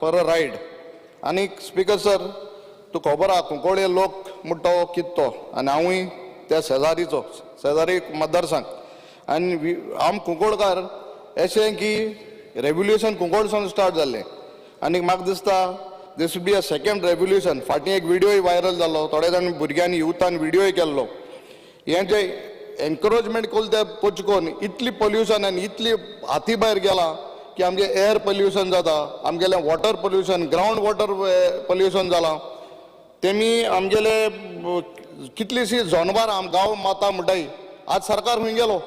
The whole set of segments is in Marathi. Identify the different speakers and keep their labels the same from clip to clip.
Speaker 1: For a ride. आनी स्पीकर सर तूं खबर आहा कुंकळे लोक म्हणटा कितो आनी हांवूय त्या शेजारी मतदारसंघ आनी आम कुंकोळकार अशें की रेव्होल्युशन कुंकोळसून स्टार्ट जाल्लें आनी म्हाका दिसता this would be a second revolution. फाटीं एक व्हिडियोय व्हायरल जालो, थोडे जाण भुरग्यांनी युथान व्हिडियोय केल्लो. हें जे एनकरेजमेंट केलें ते पचकोन इतली पोल्युशन आनी इतली हाती भायर गेलां की आमगे एअर पोल्युशन जाता, आमगेलें water pollution, ground water pollution जालां. तेमी आमगेले कितलीशीं जनावरां गांव माता म्हणटाय. आज सरकार खंय गेलो?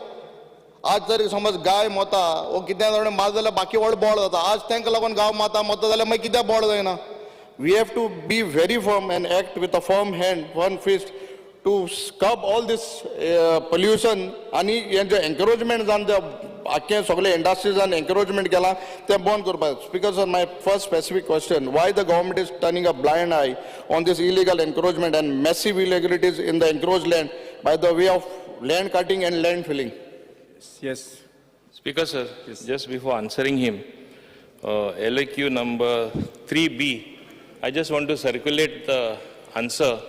Speaker 1: आज जरी समज गाय मोता वो कितें जाणें मात जाल्यार बाकी व्हड बोळ जाता. आज तांकां लागून गांव माता मोता जाल्यार मागीर कित्याक बोळ जायना? We have to be very firm and act with a firm hand, one fist to स्कब ऑल दीस पोल्युशन. आनी हें जें एनकरेजमेंट जावन जें आख्खें सगळे इंडस्ट्रीजान एनकरेजमेंट केलां तें बंद करपाक. Speaker sir, my first specific question, why the government is turning a blind eye on this illegal encouragement and massive illegalities in the encroached land by the way of land cutting and land filling?
Speaker 2: Yes.
Speaker 3: Speaker sir, yes. Just before answering him, LAQ number 3B, I just want to circulate the answer.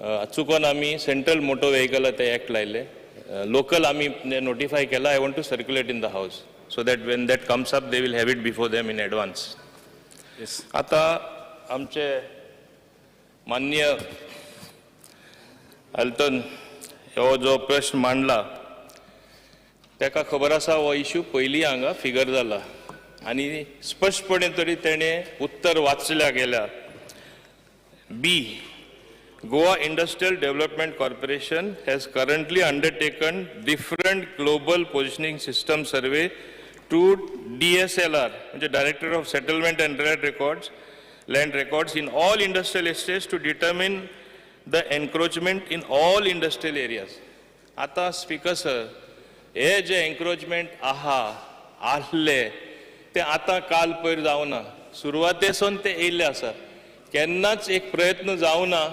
Speaker 3: Achukon ami Central Motor Vehicle Act laile. Local ami notify kela. I want to circulate in the house so that when that comes up, they will have it before them in advance.
Speaker 2: Yes.
Speaker 3: Ata amche माननीय अल्टन हो जो प्रश्न मांडला ताका खबर आसा हो इश्यू पयलीं हांगा फिगर जाला आनी स्पश्टपणे तरी तेणें उत्तर वाचल्या गेल्या. बी, Goa Industrial Development Corporation has currently undertaken different global positioning system survey to DSLR, which is Director of Settlement and Land Records in all industrial estates to determine the encroachment in all industrial areas. आता स्पीकर सर, हे जे एन्क्रोचमेंट आहले ते आता काल पयर जावना, सुरवातेसून ते येयल्ले आसा. केन्नाच एक प्रयत्न जावना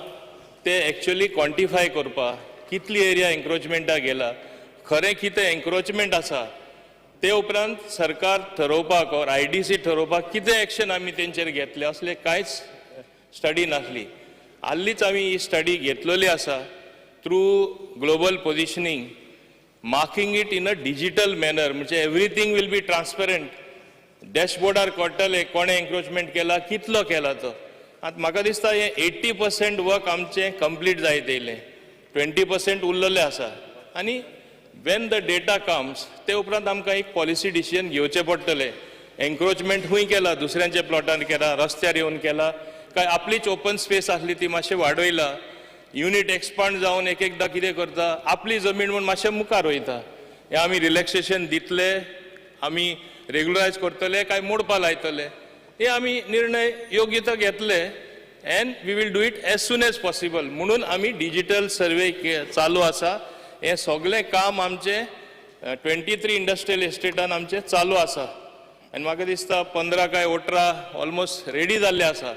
Speaker 3: ते एक्चुअली क्वांटिफाय करपाक कितली एरिया एन्क्रोचमेंटाक गेला, खरें कितें एन्क्रोचमेंट आसा ते उपरांत सरकार ठरोवपाक और IDC ठरोवपाक कितें एक्शन आमी तेंचेर घेतले असले कांयच स्टडी नासली. हाल्लीच आमी ही स्टडी घेतलेली आसा through global positioning, marking it in a digital manner, म्हणजे एवरीथिंग विल बी ट्रान्सपरंट. डॅशबोर्डार कळटले कोणें एन्क्रोचमेंट केला, कितलो केला तो. आतां म्हाका दिसता हें 80% वर्क आमचें कंप्लीट जायत येयलें, 20% उरलेलें आसा. आनी वेन द डेटा कम्स ते उपरांत आमकां एक पॉलिसी डिसिजन घेवचें पडटलें. एन्क्रोचमेंट खंय केला, दुसऱ्यांच्या प्लॉटान केला, रस्त्यार येवन केला, काय आपलीच ओपन स्पेस आसली ती मातशें वाडयला, युनिट एक्सपांड जावन एकदां कितें करता, आपली जमीन म्हूण मातशें मुखार वयता. हें आमी रिलॅक्सेशन दितले, आमी रेग्युलरायज करतले काय मोडपा लायतले, हे आमी निर्णय योग्य तो घेतले. And we will do it as soon as possible. म्हणून आमी डिजिटल सर्वे चालू आसा. हें सगळें काम आमचें 23 इंडस्ट्रियल एस्टेटान आमचें चालू आसा आनी म्हाका दिसता 15 काय 18 ऑलमोस्ट रेडी जाल्ले आसा.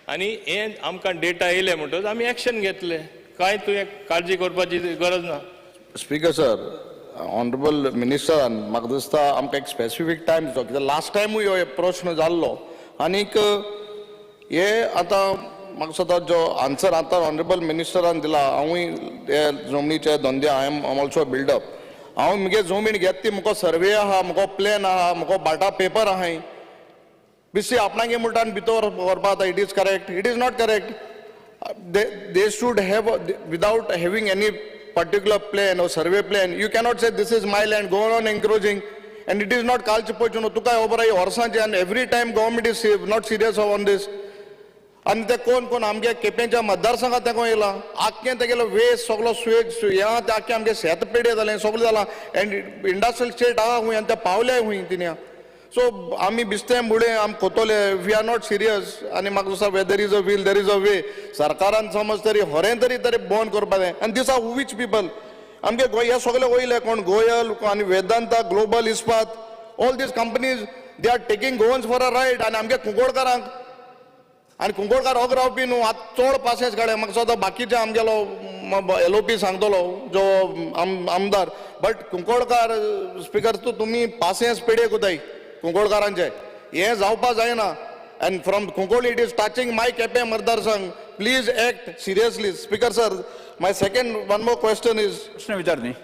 Speaker 3: आनी हें आमकां डेटा येयले म्हणटच आमी एक्शन घेतले. कांय तुवें काळजी करपाची गरज ना.
Speaker 1: स्पीकर सर, ऑनरेबल मिनिस्टरान म्हाका दिसता आमकां एक स्पेसिफीक टायम दितो, कित्याक लास्ट टायमूय हो प्रश्न जाल्लो. आनीक हे आतां म्हाका दिसता जो आन्सर आतां ऑनरेबल मिनिस्टरान दिला, हांवूय हे जमनीचे धंदे आय एम ऑल्सो बिल्डअप. हांव मुगे जमीन घेत ती मुगो सर्वे आहा, मुगो प्लॅन आहा, मुगो बाटा पेपर आहाय. बिस्सी आपणागे मुठान भितर व्हरपाक it is correct, it is not correct. They should have without having any particular plan or survey plan, you cannot say this is my land, go on encroaching, and it is not kalchi pochuno tuka over ai horsanche. And every time government is not serious on this. And ते कोण आमगे केपेंच्या मतदारसंघात तेको येयला, आख्खें तेगेलो वेस्ट सगळो स्वेज ह्या ते आख्खें आमगे शेत पेडे जालें, सगळें जालां. एंड इंडस्ट्रियल स्टेट आहा हुंय आनी ते पावल्याय हुंय तिन्या. सो आमी बिस्तें बुडे आमी कोतोले, वी आर नॉट सिरियस. आनी म्हाका दिसता whether is a will there is a way. सरकारान समज तरी होरें तरी बंद करपाक जाय. आनी दिस आर विच पीपल आमगे गोंय हे सगळे वयले कोण गोयल आनी वेदांता, ग्लोबल इस्पात, all these companies they are taking Goans for a ride. आनी आमगे कुंकोळकारांक आनी कुंकोळकार हो रावपी न्हू आतां चड पासेस काडे. म्हाका दिसता बाकीचे आमगेलो LOP सांगतलो जो आमदार, बट कुंकोळकार स्पीकर तुमी पासेस पेडे कोताय कुंकोळकारांचे. हें जावपा जायना. and from Kungoli it is touching my Kepe Madarsang. Please act seriously. Speaker sir, my second, one more question is,
Speaker 2: प्रश्न विचार न्ही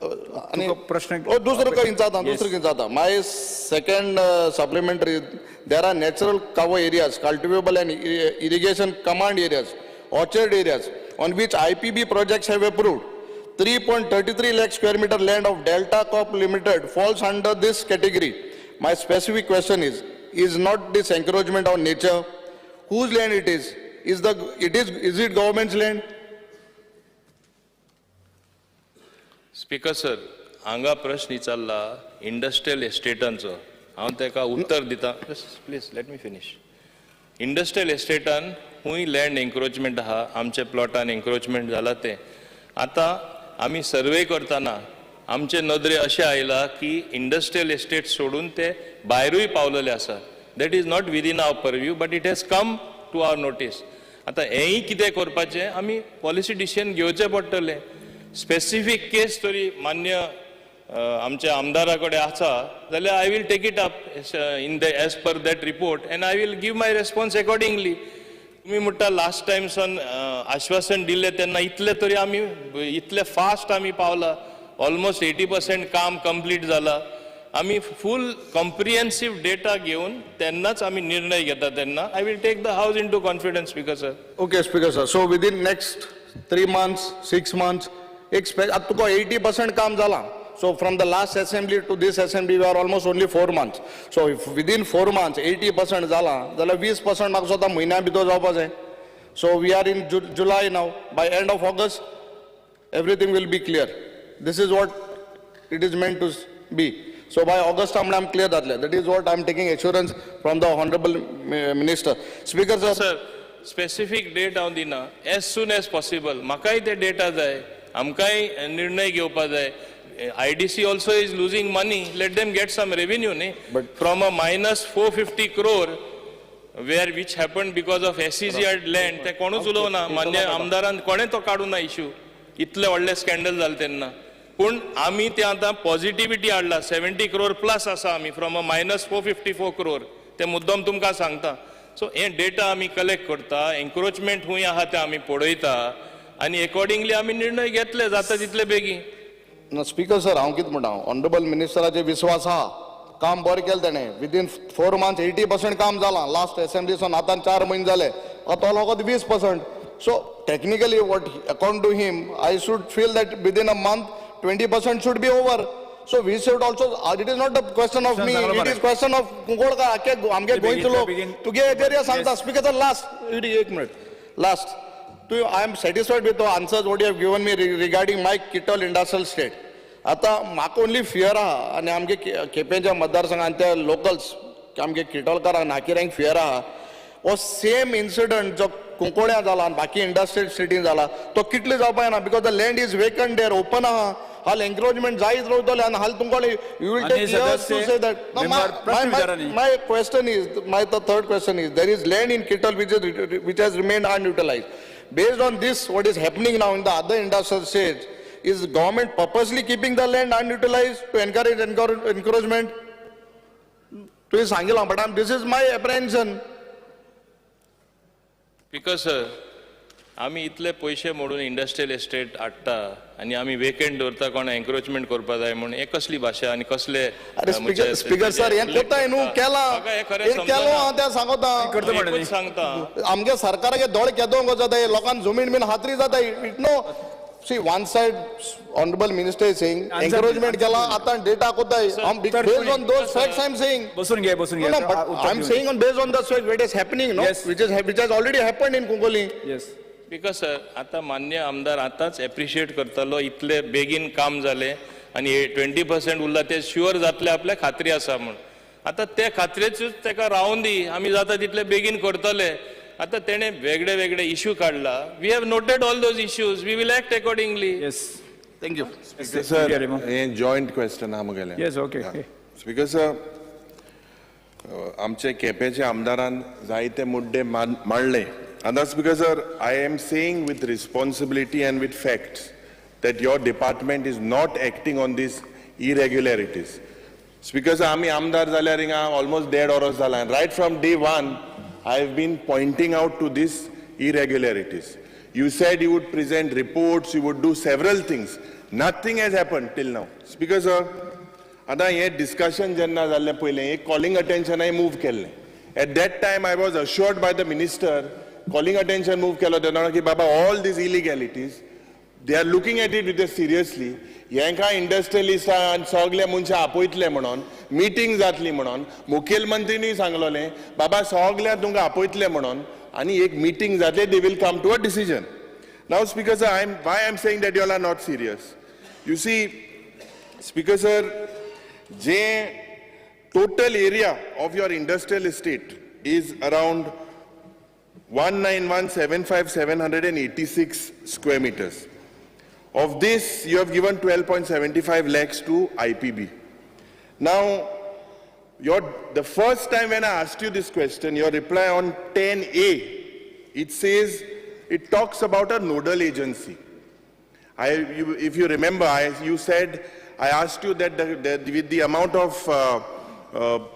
Speaker 1: आणि
Speaker 2: प्रश्न
Speaker 1: दुसरं काही जाता my second supplementary, there are natural cover areas, cultivable and irrigation command areas, orchard areas on which IPB projects have approved. 3.33 lakh square meter land of Delta Corp Limited falls under this category. My specific question is not this encroachment on nature? Whose land it is? Is it government's land?
Speaker 3: Speaker sir, हांगा प्रश्न विचारला इंडस्ट्रियल एस्टेटांचो. हांव तेका उत्तर दिता. Please let me finish. Industrial एस्टेटान खूंय लँड एन्क्रोचमेंट आहा, आमच्या प्लॉटान एन्क्रोचमेंट जाला ते. आतां आमी सर्वे करतना आमचे नदरे अशें आयला की इंडस्ट्रियल एस्टेट सोडून ते भायरूय पावलेले आसा. That is not within our purview, but it has come to our notice. आतां हेंय कितें करपाचें, आमी पॉलिसी डिसिजन घेवचें पडटलें. स्पेसिफीक केस तरी मान्य आमच्या आमदारा कडेन आसा जाल्यार I will take it up in the as per that report and I will give my response accordingly. तुम्ही म्हणटा लास्ट टायम सन आश्वासन दिले तेन्ना इतले तरी आमी इतले फास्ट आमी पावला. ऑलमोस्ट 80% काम कंप्लीट जाला. आमी फूल कॉम्प्रिहेन्सीव डेटा घेवन तेन्नाच आमी निर्णय घेता. तेन्ना I will take the House into confidence. Speaker sir.
Speaker 1: Okay, Speaker sir. So within next 3 months, 6 months, आता तुका 80% काम जाला. So from the last assembly to this assembly we are almost only 4 months. So if within 4 months 80% जाला जाल्यार 20% म्हाका स्वता म्हयन्या भितर जावपा जाय. So we are in July now. By end of August everything will be clear. This is what it is meant to be. So by August I'm clear जातले. That is what I'm taking assurance from the honorable minister. Speaker sir.
Speaker 3: Sir, specific date हांव दिना. As soon as possible. म्हाकाय ते डेटा जाय. आमकांय निर्णय घेवपा जाय. IDC also is losing money. Let them get some revenue, न्ही. But from a minus 450 crore which happened because of SEZ land, ते कोणूच उलोवना. मान्य आमदारान कोणें तो काडूं ना इश्यू. इतले व्हडले स्कॅन्डल जाले तेन्ना. पूण आमी ते आतां पॉझिटिव्हिटी हाडला. 70 crore प्लस आसा आमी फ्रॉम अ minus 454 crore. ते मुद्दम तुमकां सांगता. सो हे डेटा आमी कलेक्ट करता. एन्क्रोचमेंट खूंय आहा ते आमी पळयता आनी अकॉर्डिंगली आमी निर्णय घेतले जाता तितले बेगीन.
Speaker 1: स्पीकर सर, हांव कितें म्हणटा, ऑनरेबल मिनिस्टराचे विश्वास आहा. काम बरें केलें तेणें. विदीन 4 months 80% काम जालां. लास्ट असेंब्लीसून आतां 4 म्हयने जाले. तो लोक 20%. So technically what according to him I should feel that within a month 20% should be over. So we should also, it is not a question of me, it is question of Kungolka. आमगे going to लो तुगे एरिया सांगता. Speaker sir, last 1 minute. Last. I am satisfied with the answers what you have given me regarding my Kitol industrial state. आता म्हाका ओनली फियर आहा आनी आमगे केपेंच्या मतदारसंघांतल्या लोकल्स आमगे किटोलकारांक नाकिऱ्यांक फियर आहा. हो सेम इन्सिडंट जो कुंकोड्या जाला आनी बाकी इंडस्ट्रियल सिटीन जाला तो कितले जावपाक ना. Because the land is vacant there, open आहा. हाल एन्क्रोचमेंट जायत रावतले आनी हाल तुमकां you will take years to say that. My question is, my the third question is, there is land in किटल which has remained unutilized. Based on this, what is happening now in the other industrial states, is government purposely keeping the land unutilized to encourage encouragement? Please sangila, but this is my apprehension.
Speaker 3: Because आमी इतले पयशे मोडून इंडस्ट्रियल एस्टेट हाडटा आनी आमी वेकंट दवरता कोणा एन्क्रोचमेंट करपा जाय म्हणून हे कसली भाशा आनी कसले.
Speaker 1: स्पीकर सर, हे कोताय न्हू केला केलो ते सांगता
Speaker 3: सांगता
Speaker 1: आमगे सरकाराचे दोळे केदोंग जाताय. लोकांक जमीन बीन हातरी जाताय. It no see one side honourable minister is saying encroachment केला आतां डेटा कोताय. Based on those facts I am saying. बसून घे I am saying on based on the fact what is happening no which has already happened in Kungoli.
Speaker 2: Yes.
Speaker 3: Because आता मान्य आमदार आताच एप्रिशिएट करतलो इतले बेगीन काम जाले आनी 20% उरला ते शुअर जातले आपल्या खात्री आसा म्हणून. आता त्या खात्रेचूच तेका रावून दी. आमी जाता तितले बेगीन करतले. आता तेणे वेगळे वेगळे इश्यू काढला. We have noted all those issues. We will act accordingly.
Speaker 2: Yes.
Speaker 1: Thank you.
Speaker 4: Sir, हे जॉईंट क्वेश्चन आहा मुगेलें.
Speaker 2: येस. ओके.
Speaker 4: स्पीकर सर, आमचे केपेचे आमदारान जायते मुद्दे मांडले. And that's because, sir, I am saying with responsibility and with facts that your department is not acting on these irregularities. Speaker, sir, आमी आमदार जाल्यार हिंगा almost 1.5 वर्स जाला. Right from day one, I've been pointing out to these irregularities. You said you would present reports, you would do several things. Nothing has happened till now. Speaker sir, आता हे discussion जेन्ना जाल्लें पयलें एक calling attention I move केल्लें. At that time I was assured by the minister, calling attention move केलो तेन्ना की बाबा all these illegalities, they are looking at it with us seriously. यांका इंडस्ट्रियलिस्टां सगळे मनशां आपयतले म्हणून मिटींग जातली म्हणून मुखेलमंत्रीनी सांगलोलें बाबा सगळ्या तुमकां आपयतले म्हणून आनी एक मीटिंग जातले they will come to a decision. Now Speaker sir, why I'm saying that you all are not serious. You see, Speaker sir, the total area of your industrial estate is around 191,756 square meters. Of this, you have given 12.75 lakhs to IPB. Now, the first time when I asked you this question, your reply on 10A, it says, it talks about a nodal agency. If you remember, you said, I asked you that with the amount of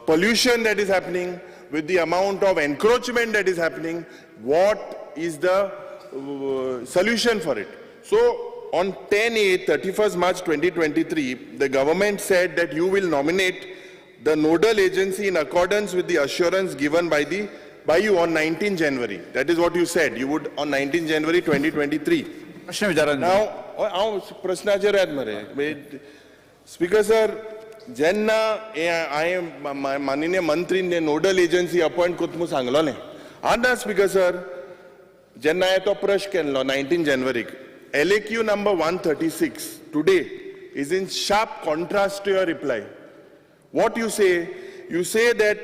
Speaker 4: pollution that is happening, with the amount of encroachment that is happening, what is the solution for it? So, on 10A, 31st March 2023, the government said that you will nominate the nodal agency in accordance with the assurance given by you on 19 January. That is what you said. You would on 19 January 2023. Now, प्रश्नाचेर येत मरे. Speaker sir, जेन्ना माननीय मंत्रीन नोडल एजन्सी अपॉइंट कोत म्हणून सांगलोलें. आतां Speaker sir, जेन्ना तो प्रश्न केल्लो 19 January, LAQ number 136 today is in sharp contrast to your reply. What you say that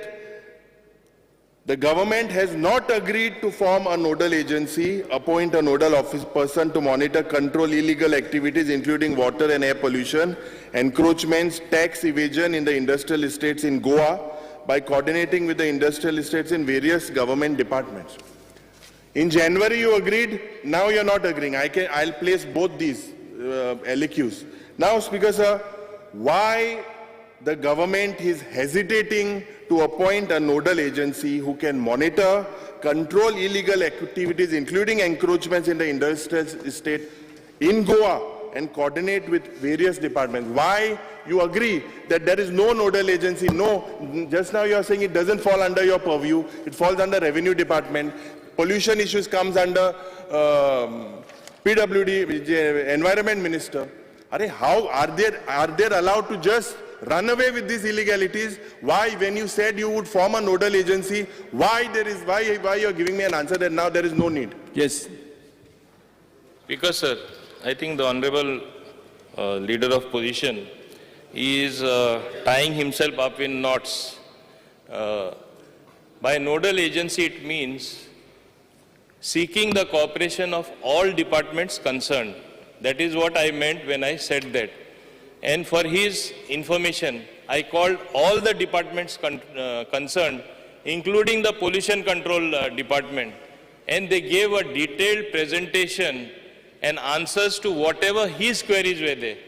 Speaker 4: the government has not agreed to form a nodal agency, appoint a nodal office person to monitor, control illegal activities including water and air pollution, encroachments, tax evasion in the industrial estates in Goa by coordinating with the industrial estates in various government departments. In January you agreed, now you're not agreeing. I'll place both these LAQs. Now Speaker sir, why the government is hesitating to appoint a nodal agency who can monitor, control illegal activities including encroachments in the industrial estate in Goa and coordinate with various departments? Why you agree that there is no nodal agency? No, just now you are saying it doesn't fall under your purview, it falls under revenue department. Pollution issues comes under PWD, environment minister. How are they allowed to just run away with these illegalities? Why, when you said you would form a nodal agency, why you are giving me an answer that now there is no need?
Speaker 2: Yes.
Speaker 3: Because sir, I think the honorable leader of position is tying himself up in knots. By nodal agency it means seeking the cooperation of all departments concerned. That is what I meant when I said that. And for his information, I called all the departments concerned, including the pollution control department, and they gave a detailed presentation and answers to whatever his queries were there.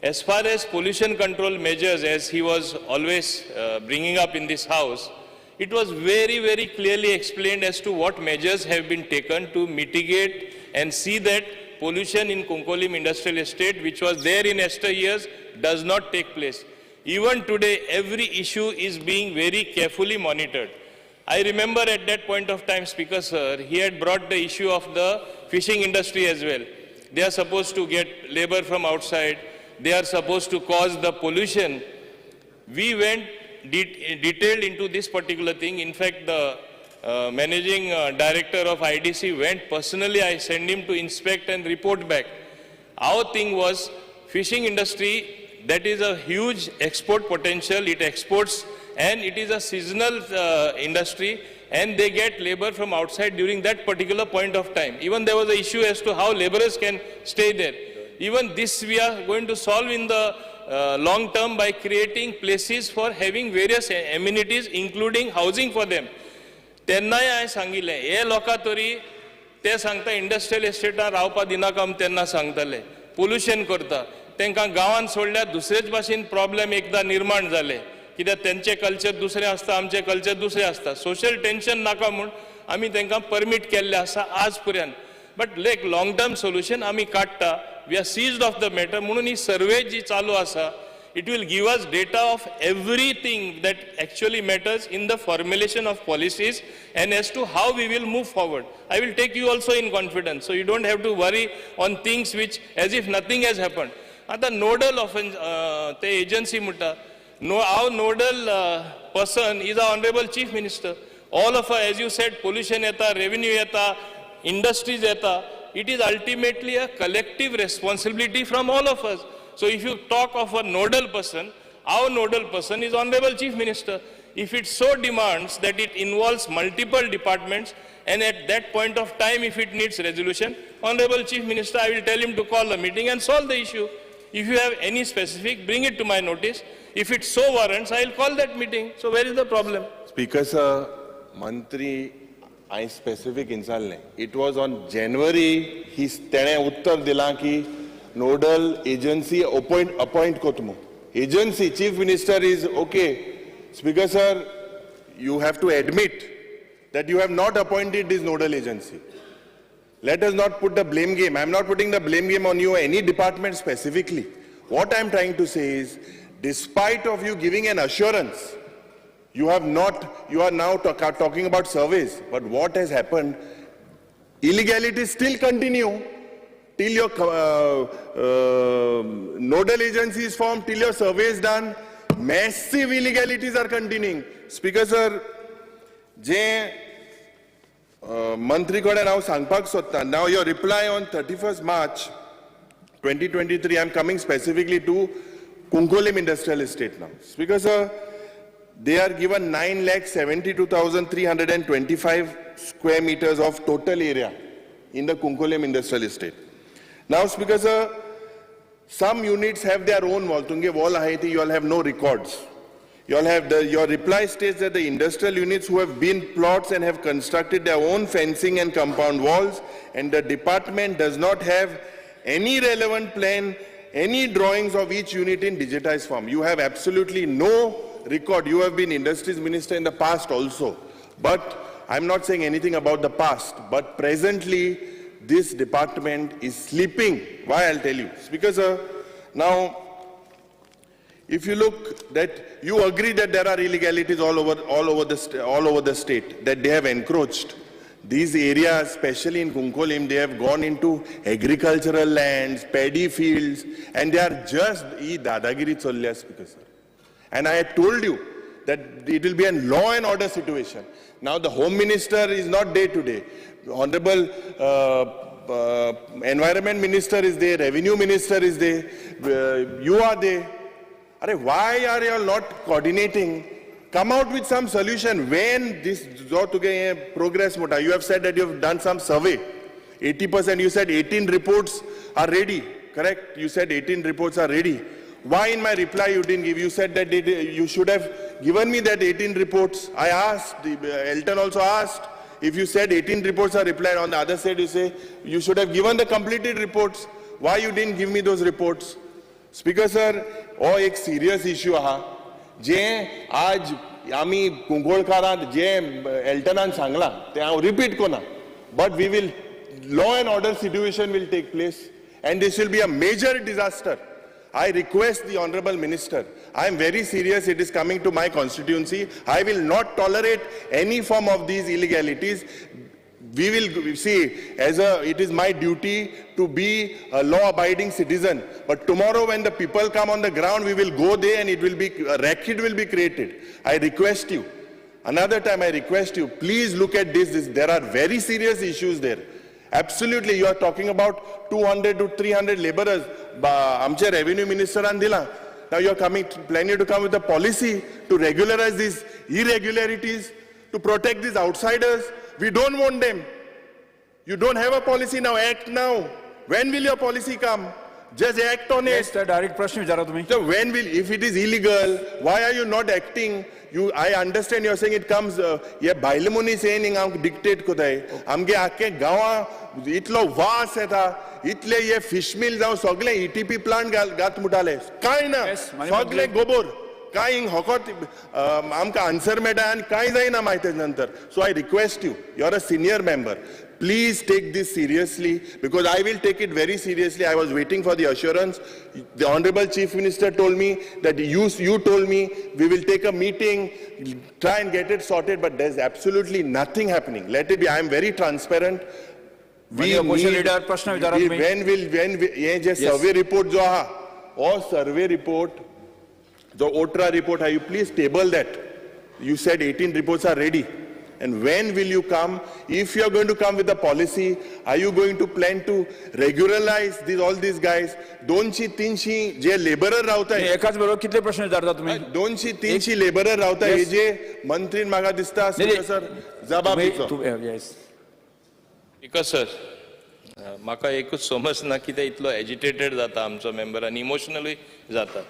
Speaker 3: As far as pollution control measures, as he was always bringing up in this house, it was very, very clearly explained as to what measures have been taken to mitigate and see that pollution in Konkolim Industrial Estate, which was there in years, does not take place. Even today, every issue is being very carefully monitored. I remember at that point of time, Speaker sir, he had brought the issue of the fishing industry as well. They are supposed to get labor from outside. They are supposed to cause the pollution. We went detailed into this particular thing. In fact, the managing director of IDC went personally. I sent him to inspect and report back. Our thing was fishing industry, that is a huge export potential. It exports and it is a seasonal industry, and they get labor from outside during that particular point of time. Even there was an issue as to how laborers can stay there. Even this we are going to solve in the long term by creating places for having various amenities, including housing for them. तेन्नाय हांवें सांगिल्लें, हे लोकां तरी ते सांगता इंडस्ट्रियल एस्टेटान रावपा दिनाका तेन्ना सांगताले, पोल्युशन करता, तांकां गांवांत सोडल्यार दुसरेच भाशेन प्रॉब्लेम एकदां निर्माण जाले. कित्याक तेंचे कल्चर दुसरें आसता, आमचे कल्चर दुसरें आसता. सोशल टेन्शन नाका म्हूण आमी तांकां परमीट केल्लें आसा आज पर्यंत. But like long term solution आमी काडटा. We are seized of the matter. म्हणून ही सर्वे जी चालू आसा, it will give us data of everything that actually matters in the formulation of policies and as to how we will move forward. I will take you also in confidence, so you don't have to worry on things which as if nothing has happened. आता nodal offense, the agency mutta, no, our nodal person is our Honorable Chief Minister. All of us, as you said, pollution yeta, revenue yeta, industries yeta, it is ultimately a collective responsibility from all of us. So if you talk of a nodal person, our nodal person is Honorable Chief Minister. If it so demands that it involves multiple departments, and at that point of time, if it needs resolution, Honorable Chief Minister, I will tell him to call a meeting and solve the issue. If you have any specific, bring it to my notice. If it so warrants, I will call that meeting. So where is the problem?
Speaker 4: Speaker sir, Mantri, I specific insalne. It was on January, he tene uttar dila ki nodal agency appoint kotumu. Agency, Chief Minister is okay. Speaker sir, you have to admit that you have not appointed this nodal agency. Let us not put the blame game. I am not putting the blame game on you or any department specifically. What I am trying to say is, despite of you giving an assurance, you are now talking about surveys, but what has happened, illegalities still continue. Till your nodal agency is formed, till your survey is done, massive illegalities are continuing. Speaker sir, je Mantri kode now sangpak sotta. Now your reply on 31st March 2023, I am coming specifically to Kunkolim Industrial Estate now. Speaker sir, they are given 9,72,325 square meters of total area in the Kunkolim Industrial Estate. Now, Speaker sir, some units have their own wall. Tunge wall aheti, you all have no records. You all have your reply states that the industrial units who have been plots and have constructed their own fencing and compound walls, and the department does not have any relevant plan, any drawings of each unit in digitized form. You have absolutely no record. You have been Industries Minister in the past also. But I'm not saying anything about the past, but presently, this department is sleeping. Why? I'll tell you. Speaker sir, now, if you look that you agree that there are illegalities all over the state, that they have encroached. These areas, especially in Kunkolim, they have gone into agricultural lands, paddy fields, and they are just dadagiri cholya, Speaker sir. And I had told you that it will be a law and order situation. Now the Home Minister is not day to day. Honorable Environment Minister is there, Revenue Minister is there, you are there. Why are you all not coordinating? Come out with some solution. When this progress, you have said that you have done some survey. 80%, you said 18 reports are ready, correct? You said 18 reports are ready. Why in my reply you didn't give? You said that you should have given me that 18 reports. I asked, Elton also asked, if you said 18 reports are replied, on the other side you say, you should have given the completed reports. Why you didn't give me those reports? Speaker sir, oh, एक serious issue aha. जे आज आमी कुंकोळकारांत जे एल्टनान सांगला ते हांव रिपीट कोना. But we will, law and order situation will take place, and this will be a major disaster. I request the Honorable Minister, I am very serious, it is coming to my constituency. I will not tolerate any form of these illegalities. We will see, it is my duty to be a law-abiding citizen. But tomorrow when the people come on the ground, we will go there and a racket will be created. I request you, another time I request you, please look at this. There are very serious issues there. Absolutely, you are talking about 200 to 300 laborers. Amche Revenue Minister andila. Now you are planning to come with a policy to regularize these irregularities, to protect these outsiders. We don't want them. You don't have a policy now. Act now. When will your policy come? Just act on it.
Speaker 2: Yes, direct प्रश्न विचारा तुम्ही.
Speaker 4: So when will, if it is illegal, why are you not acting? I understand you're saying it comes, ये भाईलमुनी saying हम dictate को दाय. हमके आके गावा इतलो वास है था. इतले ये fish mill जाऊँ सगले ETP plant गात मुटाले. काय ना. सगले गोबर. काय हिंग होकोत आमकां आन्सर मेळटा आनी कांय जायना मागीर तेजे नंतर. So I request you are a senior member, please take this seriously, because I will take it very seriously. I was waiting for the assurance. The Honorable Chief Minister told me that you told me we will take a meeting, try and get it sorted, but there's absolutely nothing happening. Let it be. I am very transparent.
Speaker 5: opposition leader, प्रश्न विचारा तुम्ही.
Speaker 4: when ये जे survey report जो आहा, or survey report, the OTRA report, you please table that. You said 18 reports are ready. And when will you come? If you are going to come with a policy, are you going to plan to regularize all these guys? 200-300 जे laborer रावता
Speaker 5: एकाच बरोबर कितले प्रश्न विचारता तुम्ही?
Speaker 4: 200-300 laborer रावता हे जे मंत्रीन म्हाका दिसता सर जबाब दिवचो.
Speaker 5: Yes.
Speaker 3: विकास सर, म्हाका एकूच समजना कितें इतलो एजिटेटेड जाता आमचो मेंबर आनी इमोशनली जाता.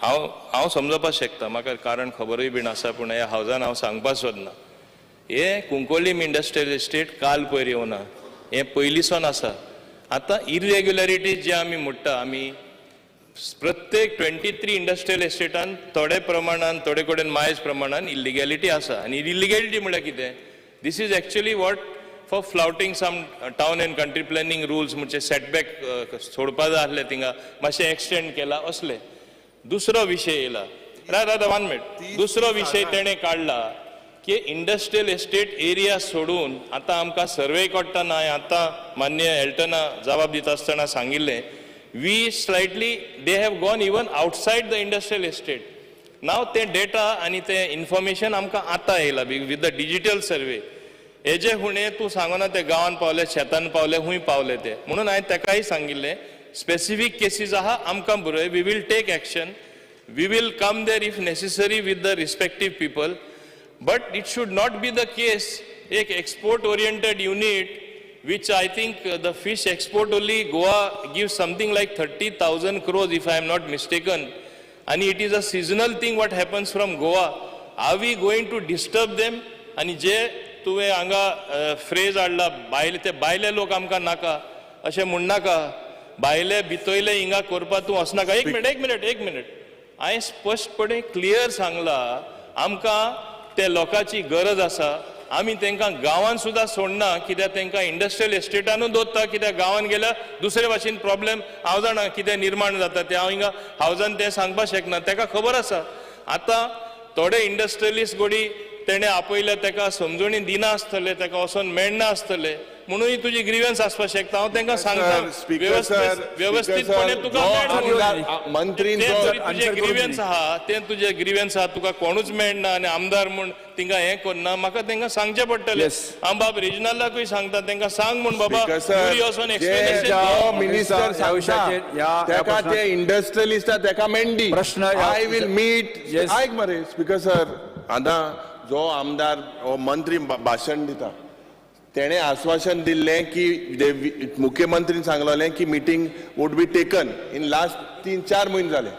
Speaker 3: हांव समजपाक शकता, म्हाका कारण खबरूय बीन आसा, पूण ह्या हावजान हांव सांगपाक सोदना. हे कुंकोलीम इंडस्ट्रियल एस्टेट काल पयर येवना, हे पयलींसून आसा. आतां इरेग्युलरिटीज जे आमी म्हणटा, आमी प्रत्येक 23 इंडस्ट्रियल एस्टेटान थोडे प्रमाणान थोडे कडेन मायज प्रमाणान इलिगॅलिटी आसा. आनी इलिगॅलिटी म्हळ्यार कितें? This is actually what for flouting some town and country planning rules, म्हणजे सेटबॅक सोडपा जाय आसले थिंगा मातशें एक्सटेंड केला असले. दुसरो विशय येयला, राव 1 मिनिट. दुसरो विशय तेणें काडला की इंडस्ट्रियल एस्टेट एरिया सोडून आतां आमकां सर्वे करतना आतां मान्य एल्टना जबाब दिता आसतना सांगिल्लें, we slightly they have gone even outside the industrial estate. नाव ते डेटा आनी ते इन्फॉर्मेशन आमकां आतां येयला विथ द डिजिटल सर्वे. हेजे हुणे तूं सांगना ते गांवांत पावले, शेतान पावले, खूंय पावले ते. म्हणून हांवें ताकाय सांगिल्लें, स्पेसिफीक केसीस आहा आमकां बरय, we will take action, we will come there if necessary with the respective people. But it should not be the case. एक export oriented unit, which I think the fish export only Goa gives something like 30,000 crores if I am not mistaken. And it is a seasonal thing what happens from Goa. Are we going to disturb them? आणि जे तुवें हांगा फ्रेज हाडला, भायले ते भायले लोक आमकां नाका अशें म्हणनाका, भायले भितोयले हिंगा करपा तूं वचनाका. एक मिनिट. हांवें स्पश्टपणे क्लियर सांगला, आमकां त्या लोकांची गरज आसा. आमी तांकां गांवांत सुद्दां सोडना, कित्याक तांकां इंडस्ट्रियल एस्टेटानूच दवरता, कित्याक गांवांत गेल्यार दुसरे भाशेन प्रॉब्लेम हांव जाणा कितें निर्माण जाता ते हांव हिंगा हावजान तें सांगपाक शकना. ताका खबर आसा. आतां थोडे इंडस्ट्रियलिस्ट गोडी तेणें आपयले, ताका समजूणी दिना आसतले, ताका वचोन मेळना आसतले, म्हणून तुजी ग्रीवन्स आसपाक शकता. हांव तांकां सांगता व्यवस्थीतपणे तुका
Speaker 4: मंत्री
Speaker 3: तुजे ग्रीवन्स आहा, ते तुजे ग्रीवन्स आहा, तुका कोणूच मेळना आनी आमदार म्हूण तिंगा हें करना. म्हाका तांकां सांगचें पडटलें. हांव बाब रिजनलाकूय सांगता, तांकां सांग म्हूण बाबा वचोन एक्सप्लेनेशन.
Speaker 4: मिनिस्टर ताका ते इंडस्ट्रियलिस्ट ताका मेंडी
Speaker 5: प्रश्न
Speaker 4: आय विल मीट. आयक मरे स्पीकर सर, आतां जो आमदार मंत्री भाशण दिता तेणे आश्वासन दिल्लें की मुख्यमंत्रीन सांगलोलें की meeting would be taken in last 3-4 म्हयने जाले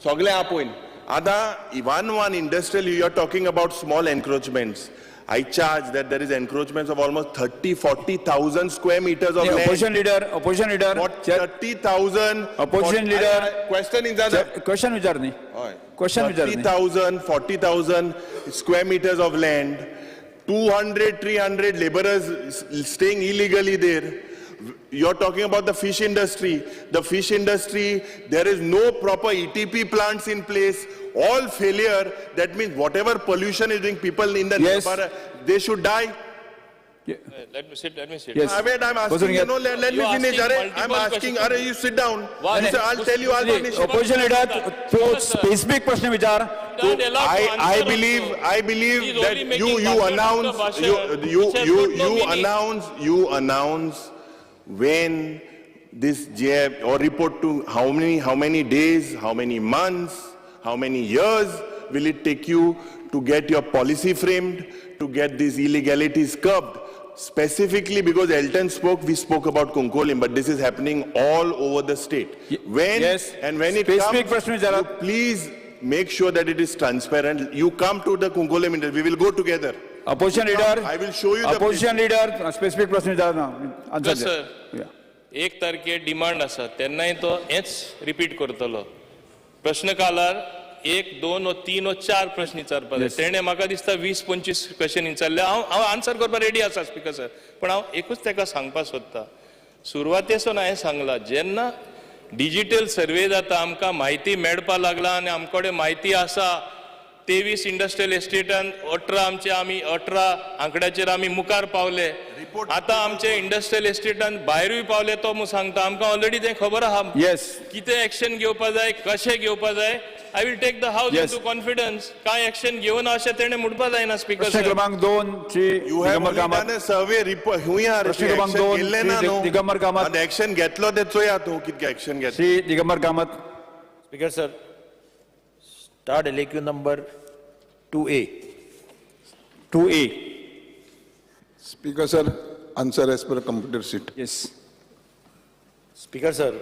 Speaker 4: सगळे आपयन. आतां even one industrial you are talking about small encroachments. I charge that there is encroachments of almost 30-40,000 square meters of land.
Speaker 5: Opposition leader.
Speaker 4: What 30,000?
Speaker 5: Opposition leader.
Speaker 4: Question is that.
Speaker 5: Question विचारनी. Question विचारनी.
Speaker 4: 30,000, 40,000 square meters of land. 200-300 laborers staying illegally there. You're talking about the fish industry. The fish industry, there is no proper ETP plants in place. All failure. That means whatever pollution is doing, people in the neighbor, they should die.
Speaker 3: Let me sit.
Speaker 5: Yes.
Speaker 4: Wait, I'm asking, let me finish. I'm asking, you sit down. I'll tell you, I'll finish.
Speaker 5: Opposition leader, तो specific प्रश्न विचार.
Speaker 4: I believe that you announce when this JF or report to how many days, how many months, how many years will it take you to get your policy framed, to get these illegalities curbed? Specifically because Elton spoke, we spoke about Kunkolim, but this is happening all over the state. When it
Speaker 5: Specific
Speaker 4: comes, you please make sure that it is transparent. You come to the Kunkolim industry, we will go together.
Speaker 5: Opposition leader.
Speaker 4: I will show you
Speaker 5: opposition leader. Specific प्रश्न विचार ना. Answer.
Speaker 3: सर, 1 तारखेर डिमांड आसा, तेन्नाय तो हेच रिपीट करतलो. प्रश्न कालार एक दोन वा तीन वा चार प्रश्न विचारपाक जाय तेणे म्हाका दिसता 20-25 क्वेश्चन विचारले हांव आन्सर करपाक रेडी आसा स्पीकर सर पण हांव एकूच ताका सांगपाक सोदतां सुरवातेसून हांवें सांगलां जेन्ना डिजिटल सर्वे जाता आमकां म्हायती मेळपाक लागला आनी आमचे कडेन म्हायती आसा 23 इंडस्ट्रियल एस्टेटान 18 आंकड्याचेर आमी मुखार पावले आतां आमचे इंडस्ट्रियल एस्टेटान भायरूय पावले तो म्हूण सांगता आमकां ऑलरेडी तें खबर आहा
Speaker 5: Yes.
Speaker 3: कितें एक्शन घेवपा जाय कशें घेवपा जाय I will take the House
Speaker 5: Yes.
Speaker 3: Into confidence काय एक्शन घेवना अशें तेणें म्हणपाक जायना स्पीकर
Speaker 5: प्रश्न
Speaker 3: सर
Speaker 5: क्रमांक 2 Shri
Speaker 4: You have
Speaker 5: Digambar
Speaker 4: only
Speaker 5: Kamat
Speaker 4: done a survey report. हुंया
Speaker 5: प्रश्न क्रमांक
Speaker 4: action
Speaker 5: 2
Speaker 4: केल्लें ना
Speaker 5: श्री
Speaker 4: न्हू.
Speaker 5: दिगंबर कामत
Speaker 4: आनी action घेतलो ते चोया तूं कितके action घेतलो.
Speaker 5: Shri Digambar Kamat
Speaker 6: Speaker sir, start LAQ number 2A.
Speaker 5: 2A.
Speaker 7: Speaker sir, answer as per computer sheet.
Speaker 5: Yes.
Speaker 6: Speaker sir,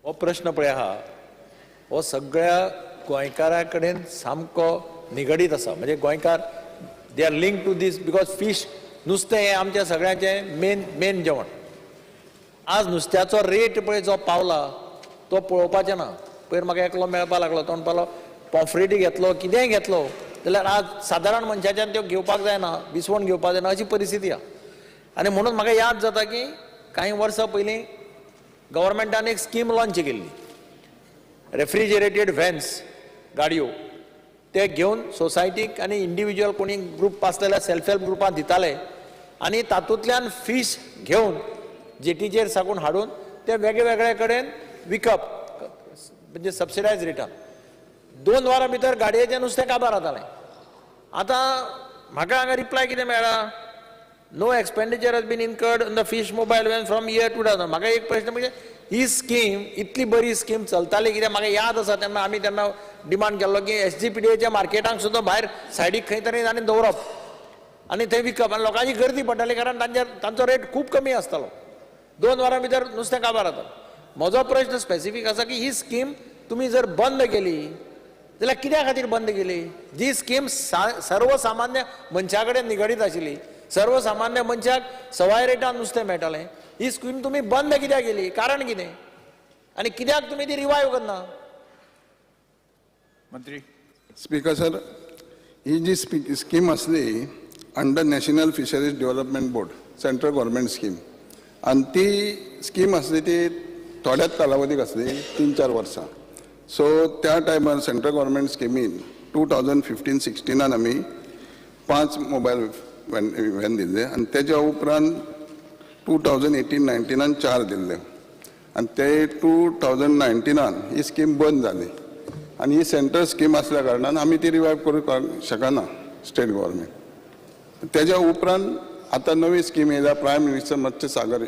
Speaker 6: हो प्रश्न पळय आहा हो सगळ्या गोंयकारां कडेन सामको निगडीत आसा म्हणजे गोंयकार they are link to these because fish नुस्तें हें आमच्या सगळ्यांचें मेन जेवण आज नुस्त्याचो रेट पळय जो पावला तो पळोवपाचें ना पयर म्हाका एकलो मेळपा लागलो तो म्हणपालो पॉफ्रेटी घेतलो कितेंय घेतलो जाल्यार आज सादारण मनशाच्यान त्यो घेवपाक जायना विसवण घेवपाक जायना अशी परिस्थिती आहा आनी म्हणून म्हाका याद जाता की कांय वर्सां पयलीं गव्हर्मेंटान एक स्कीम लॉन्च केल्ली रेफ्रिजरेटेड व्हॅन्स गाडयो ते घेवन सोसायटीक आनी इंडिविज्युअल कोणी ग्रूप आसलेल्या सेल्फ हेल्प ग्रुपांत दिताले आनी तातूंतल्यान फीश घेवन जेटीचेर साकून हाडून ते वेगळे कडेन विकप म्हणजे सबसिडायज रेटान 2 वरां भितर गाडयेचें नुस्तें काबार जातालें आतां म्हाका हांगा रिप्लाय कितें मेळ्ळा no expenditure has been incurred on the fish mobile van from year 2000 म्हाका एक प्रश्न म्हणजे ही स्कीम इतली बरी स्कीम चलताली कित्याक म्हाका याद आसा तेन्ना आमी तेन्ना डिमांड केल्लो की SGPDAच्या मार्केटांक सुद्दां भायर सायडीक खंय तरी आनी दवरप आनी थंय विकप आनी लोकांची गर्दी पडटाली कारण तांचो रेट खूब कमी आसतालो 2 वरां भितर नुस्तें काबार जाता म्हजो प्रश्न स्पेसिफीक आसा की ही स्कीम तुमी जर बंद केली जाल्यार कित्या खातीर बंद केली जी स्कीम सर्वसामान्य मनशा कडेन निगडीत आशिल्ली सर्वसामान्य मनशाक सवाय रेटान नुस्तें मेळटालें ही स्कीम तुमी बंद कित्याक केली कारण कितें आनी कित्याक तुमी ती रिवायव करना
Speaker 5: मंत्री
Speaker 7: Speaker sir, ही जी स्कीम असली under national fisheries development board central government scheme आणि ती स्कीम असली ती थोड्याच कालावधीक असली 3-4 वर्सां सो त्या टायमार सेंट्रल गव्हर्मेंट स्किमीन 2015-16 आमी 5 मोबायल व्हॅन दिल्ले आणि त्याच्या उपरांत 2018-19 4 दिल्ले आणि ते 2019 ही स्कीम बंद जाली आणि ही सेंट्रल स्कीम असल्या कारणान आमी ती रिवायव करूंक शकना स्टेट गव्हर्मेंट त्याच्या उपरांत आता नवी स्कीम येयल्या प्रायम मिनिस्टर मत्स्य सागर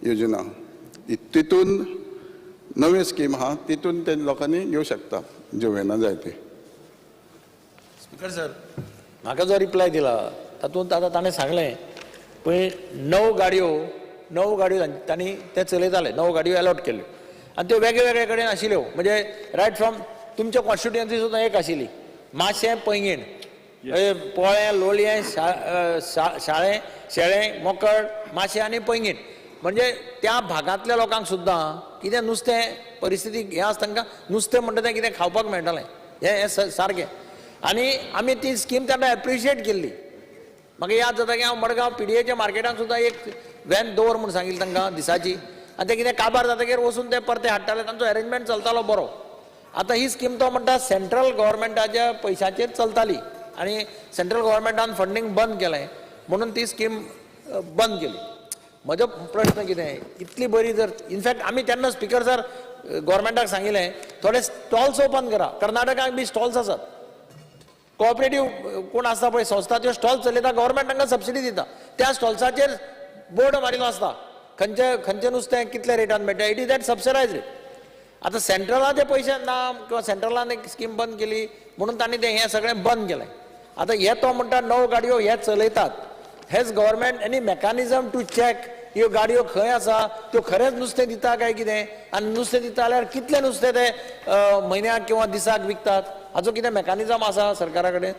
Speaker 7: योजना तितून नवी स्कीम आहा तितून ते लोकांनी घेवं शकता ज्यो व्हॅनां जाय ती
Speaker 6: स्पीकर सर म्हाका जो रिप्लाय दिला तातूंत आतां ताणें सांगलें पळय 9 गाडयो तांणी ते चलयताले 9 गाडयो अलॉट केल्यो आनी त्यो वेगळे कडेन आशिल्ल्यो म्हणजे रायट फ्रॉम तुमच्या कॉन्स्टिट्युएन्सी सुद्दां एक आशिल्ली माशें पैंगीण पोळें लोलयें शेळें मोकळ माशें आनी पैंगीण म्हणजे त्या भागांतल्या लोकांक सुद्दां कितें नुस्तें परिस्थिती हें आसा तांकां नुस्तें म्हणटा तें कितें खावपाक मेळटालें हें सारकें आनी आमी ती स्कीम तेन्ना एप्रिशिएट केल्ली म्हाका याद जाता की हांव मडगांव PDAच्या मार्केटांत सुद्दां एक व्हॅन दवर म्हूण सांगिल्ली तांकां दिसाची आनी ते कितें काबार जातकीर वचून ते परते हाडटाले तांचो अरेंजमेंट चलतालो बरो आतां ही स्कीम तो म्हणटा सेंट्रल गव्हर्मेंटाच्या पयशांचेर चलताली आनी सेंट्रल गव्हर्मेंटान फंडींग बंद केलें म्हणून ती स्कीम बंद केली म्हजो प्रश्न कितें इतली बरी जर इनफॅक्ट आमी तेन्ना स्पीकर सर गव्हर्मेंटाक सांगिल्लें थोडे स्टॉल्स ओपन करा कर्नाटकाक बी स्टॉल्स आसात कोऑपरेटीव कोण आसता पळय संस्था त्यो स्टॉल चलयता गव्हर्मेंट तांकां सबसिडी दिता त्या स्टॉल्साचेर बोर्ड मारिल्लो आसता खंयचें नुस्तें कितल्या रेटान मेळटा it is that subsidised rate आतां सेंट्रलाचे पयशे ना किंवा सेंट्रलान एक स्कीम बंद केली म्हणून तांणी तें हें सगळें बंद केलें आतां हे तो म्हणटा 9 गाडयो हे चलयतात has government any mechanism to check ह्यो गाडयो खंय आसा त्यो खरेंच नुस्तें दिता काय कितें आनी नुस्तें दिता जाल्यार कितलें नुस्तें ते म्हयन्याक किंवा दिसाक विकतात हाचो कितें मेकॅनिझम आसा सरकारा कडेन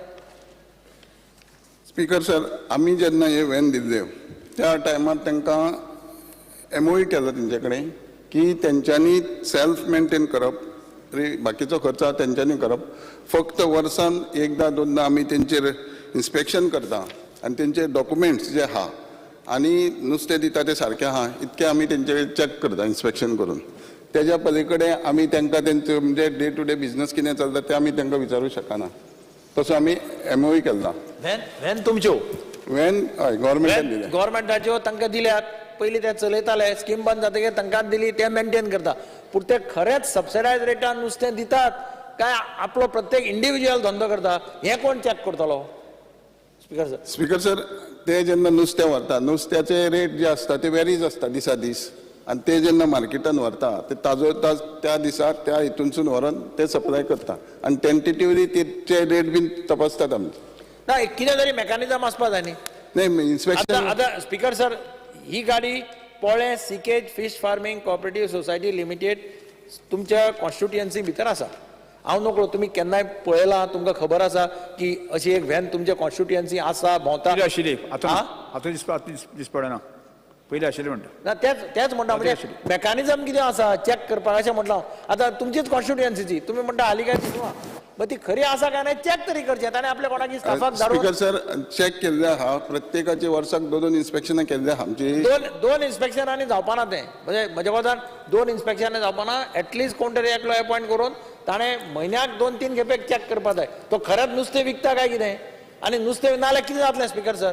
Speaker 7: स्पीकर सर आमी जेन्ना हे व्हॅन दिल्ले त्या टायमार तांकां MOU केलो तेंचे कडेन की तेंच्यांनी सेल्फ मेंटेन करप बाकीचो खर्च आहा तेंच्यांनी करप. फक्त वर्सान एकदा दोनदा आमी तेंचेर इन्स्पेक्शन करता आनी तेंचे डॉक्युमेंट्स जे आहा आनी नुस्तें दिता ते सारकें आहा इतकें आमी तेंचे चॅक करता इन्स्पेक्शन करून. तेज्या पलीकडे आमी तांकां तेंचे म्हणजे डे टू डे बिझनस कितें चलता तें आमी तांकां विचारूं शकना. तसो आमी MOU केला.
Speaker 6: व्हॅन तुमच्यो
Speaker 7: व्हॅन हय गव्हर्मेंटान दिल्या.
Speaker 6: गव्हर्मेंटाच्यो तांकां दिल्यात. पयलीं ते चलयताले, स्कीम बंद जातकीर तांकां दिली, ते मेंटेन करता. पूण ते खरेंच सबसिडायज रेटान नुस्तें दितात काय आपलो प्रत्येक इंडिव्हिज्युअल धंदो करता हें कोण चॅक करतलो? Speaker sir.
Speaker 7: स्पीकर सर, ते जेन्ना नुस्तें व्हरता नुस्त्याचे रेट जे आसता ते वेरीज आसता दिसा दीस आनी ते जेन्ना मार्केटान व्हरता ते ताजो ताज त्या दिसा त्या हितूनसून व्हरून ते सप्लाय करता आनी टेंटेटिवली तेचे रेट बीन तपासतात आमी.
Speaker 6: ना कितें तरी मेकॅनिझम आसपा जाय न्ही.
Speaker 7: नाही इन्स्पेक्शन
Speaker 6: आतां स्पीकर सर ही गाडी पोळे सिकेज fish farming cooperative society limited तुमच्या कॉन्स्टिट्युएन्सी भितर आसा. हांव नकळो तुमी केन्नाय पळयलां तुमकां खबर आसा की अशी एक व्हॅन तुमच्या कॉन्स्टिट्युएन्सी आसा भोंवता?
Speaker 5: पयलीं आशिल्ली आतां दिसपडना. पयलीं आशिल्ली म्हणटा.
Speaker 6: ना तेच म्हणटा म्हणजे मेकॅनिझम कितें आसा चॅक करपाक अशें म्हटलां. आतां तुमचीच कॉन्स्टिट्युएन्सीची तुमी म्हणटा हालीं काय दिसवा मग ती खरी आसा काय नाही चॅक तरी करचें आनी आपल्या कोणाकी स्टाफाक धाडून.
Speaker 7: स्पीकर सर चॅक केल्ले आहा प्रत्येकाचे वर्साक 2 इन्स्पेक्शनां केल्ले आहा आमची.
Speaker 6: दोन इन्स्पेक्शनांनी जावपाना तें म्हणजे म्हज्या कोतान 2 इन्स्पेक्शनां जावपाना. एटलिस्ट कोण तरी एकलो अपॉयंट करून ताणें म्हयन्याक 2-3 खेपे चॅक करपाक जाय तो खरेंच नुस्तें विकता काय कितें. आनी नुस्तें नाल्यार कितें जातलें स्पीकर सर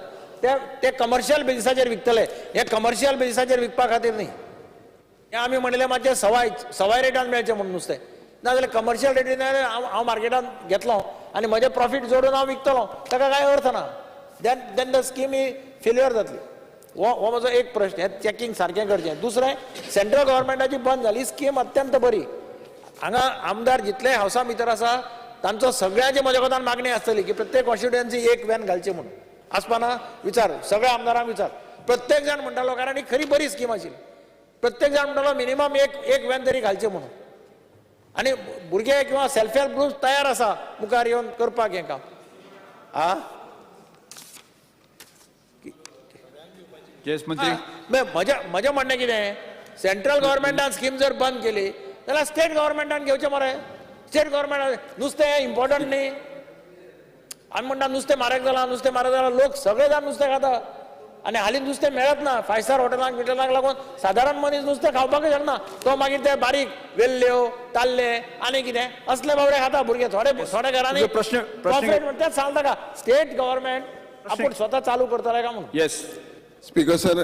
Speaker 6: ते कमर्शियल बेजिसाचेर विकतले. हे कमर्शियल बेजिसाचेर विकपा खातीर न्ही. हें आमी म्हणलें मातशें सवाय रेटान मेळचें म्हणून नुस्तें. नाजाल्यार कमर्शियल रेटीन हांव मार्केटान घेतलो आनी म्हजें प्रॉफीट जोडून हांव विकतलो ताका कांय अर्थ ना. देन द स्कीम ही फेल्युअर जातली. हो म्हजो एक प्रश्न. हें चॅकींग सारकें करचें. दुसरें सेंट्रल गव्हर्मेंटाची बंद जाली स्कीम अत्यंत बरी. हांगा आमदार जितले हावसा भितर आसा तांचो सगळ्यांची म्हज्या कोतान मागणी आसतली की प्रत्येक कॉन्स्टिट्युएन्सी एक व्हॅन घालची म्हणून. आसपाना विचार सगळ्या आमदारांक विचार. प्रत्येक जाण म्हणटालो कारण ही खरी बरी स्कीम आशिल्ली. प्रत्येक जाण म्हणटालो मिनिमम एक व्हॅन तरी घालचें म्हणून. आनी भुरगे किंवा सेल्फ हेल्प ग्रुप्स तयार आसा मुखार येवन करपाक हें काम.
Speaker 5: येस मंत्री.
Speaker 6: म्हजें म्हणणें कितें सेंट्रल गव्हर्मेंटान स्कीम जर बंद केली जाल्यार स्टेट गव्हर्मेंटान घेवचें मरे. स्टेट गव्हर्मेंट नुस्तें हें इम्पॉर्टंट न्ही. आमी म्हणटा नुस्तें म्हारग जालां लोक सगळे जाण नुस्तें खाता आनी हालीं नुस्तें मेळत ना. 5 स्टार हॉटेलांक बिटेलांक लागून सादारण मनीस नुस्तें खावपाकूय शकना. तो मागीर ते बारीक वेल्ल्यो ताल्ले आनी कितें असले बाबडे खाता भुरगे. थोड्या घरांनी प्रॉफिट म्हणटा तेच सांगता का स्टेट गव्हर्मेंट आपूण स्वता चालू करतले का म्हणून.
Speaker 5: येस
Speaker 7: स्पीकर सर,